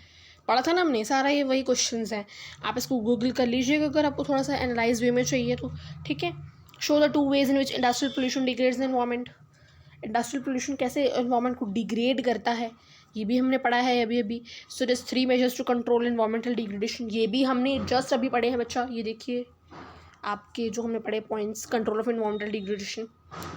A: पढ़ा था ना हमने सारा, ये वही क्वेश्चंस हैं, आप इसको गूगल कर लीजिएगा अगर आपको थोड़ा सा एनालाइज वे में चाहिए तो, ठीक है। Show the 2 ways in which industrial pollution degrades the environment. Industrial pollution कैसे एनवायरनमेंट को डिग्रेड करता है, ये भी हमने पढ़ा है अभी। So this 3 measures to control environmental degradation, ये भी हमने जस्ट अभी पढ़े हैं बच्चा, ये देखिए आपके जो हमने पढ़े points, control of environmental degradation.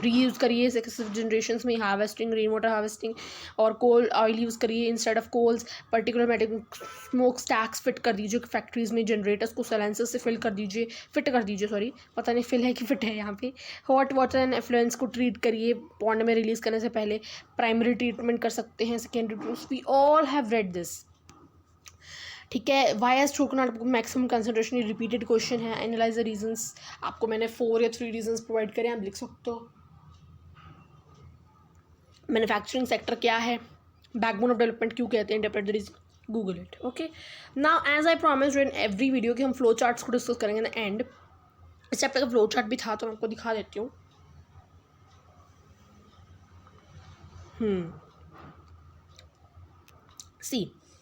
A: Reuse करिए सक्सेसिव जनरेशन्स में, हार्वेस्टिंग, रेन वाटर हार्वेस्टिंग, और कोल ऑयल यूज़ करिए instead of coals. Particulate matter smoke stacks fit कर दीजिए फैक्ट्रीज़ में, जनरेटर्स को सैलेंसर से फिट कर दीजिए सॉरी, पता नहीं फिल है कि फिट है यहाँ पे। हॉट वाटर एंड एफ्लुएंस को ट्रीट करिए पॉन्ड में रिलीज़ करने से पहले, प्राइमरी ट्रीटमेंट कर सकते हैं, secondary treatment, we all have read this, ठीक है। वाई एज चोकन आपको मैक्सिमम कंसनट्रेशन, ये रिपीटेड क्वेश्चन है। एनालाइज द रीजंस, आपको मैंने 4 या 3 रीजंस प्रोवाइड करें, आप लिख सकते हो। मैन्युफैक्चरिंग सेक्टर क्या है, बैकबोन ऑफ डेवलपमेंट क्यों कहते हैं, interpret the reason, Google it, okay. Now as I promised in every video कि हम फ्लो चार्ट्स को डिस्कस करेंगे इन द एंड, इस चैप्टर का फ्लो चार्ट भी था तो मैं आपको दिखा देती हूँ। See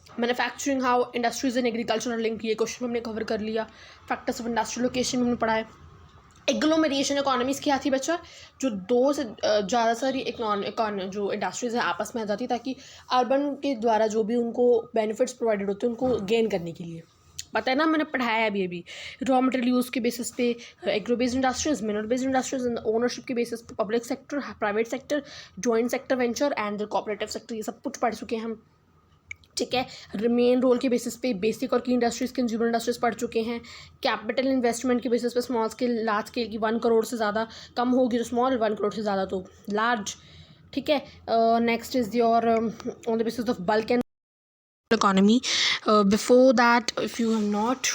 A: manufacturing how industries and agricultural link, ये क्वेश्चन हमने कवर कर लिया। फैक्टर्स ऑफ इंडस्ट्रियल लोकेशन हमने पढ़ा है। एग्लोमेरेशन इकोनॉमीज़ क्या थी बच्चा, जो 2 से ज़्यादा सारी जो इंडस्ट्रीज़ हैं आपस में आ जाती ताकि अर्बन के द्वारा जो भी उनको बेनिफिट्स प्रोवाइडेड होते हैं उनको गेन करने के लिए, पता है ना, मैंने पढ़ाया है अभी रॉ मटेरियल यूज़ के बेसिस पे, agro based industries, mineral based industries, ownership के बेसिस पे, public sector, private sector, joint sector venture and the cooperative sector, ये सब कुछ पढ़ चुके हैं हम, ठीक है। मेन रोल के बेसिस पे बेसिक और की इंडस्ट्रीज़, कंज्यूमर इंडस्ट्रीज़ पढ़ चुके हैं। कैपिटल इन्वेस्टमेंट के बेसिस पे स्मॉल स्केल, लार्ज स्केल की 1 करोड़ से ज़्यादा कम होगी तो स्मॉल, 1 करोड़ से ज़्यादा तो लार्ज, ठीक है। Next is your on the basis of bulk and economy. Before that, if you have not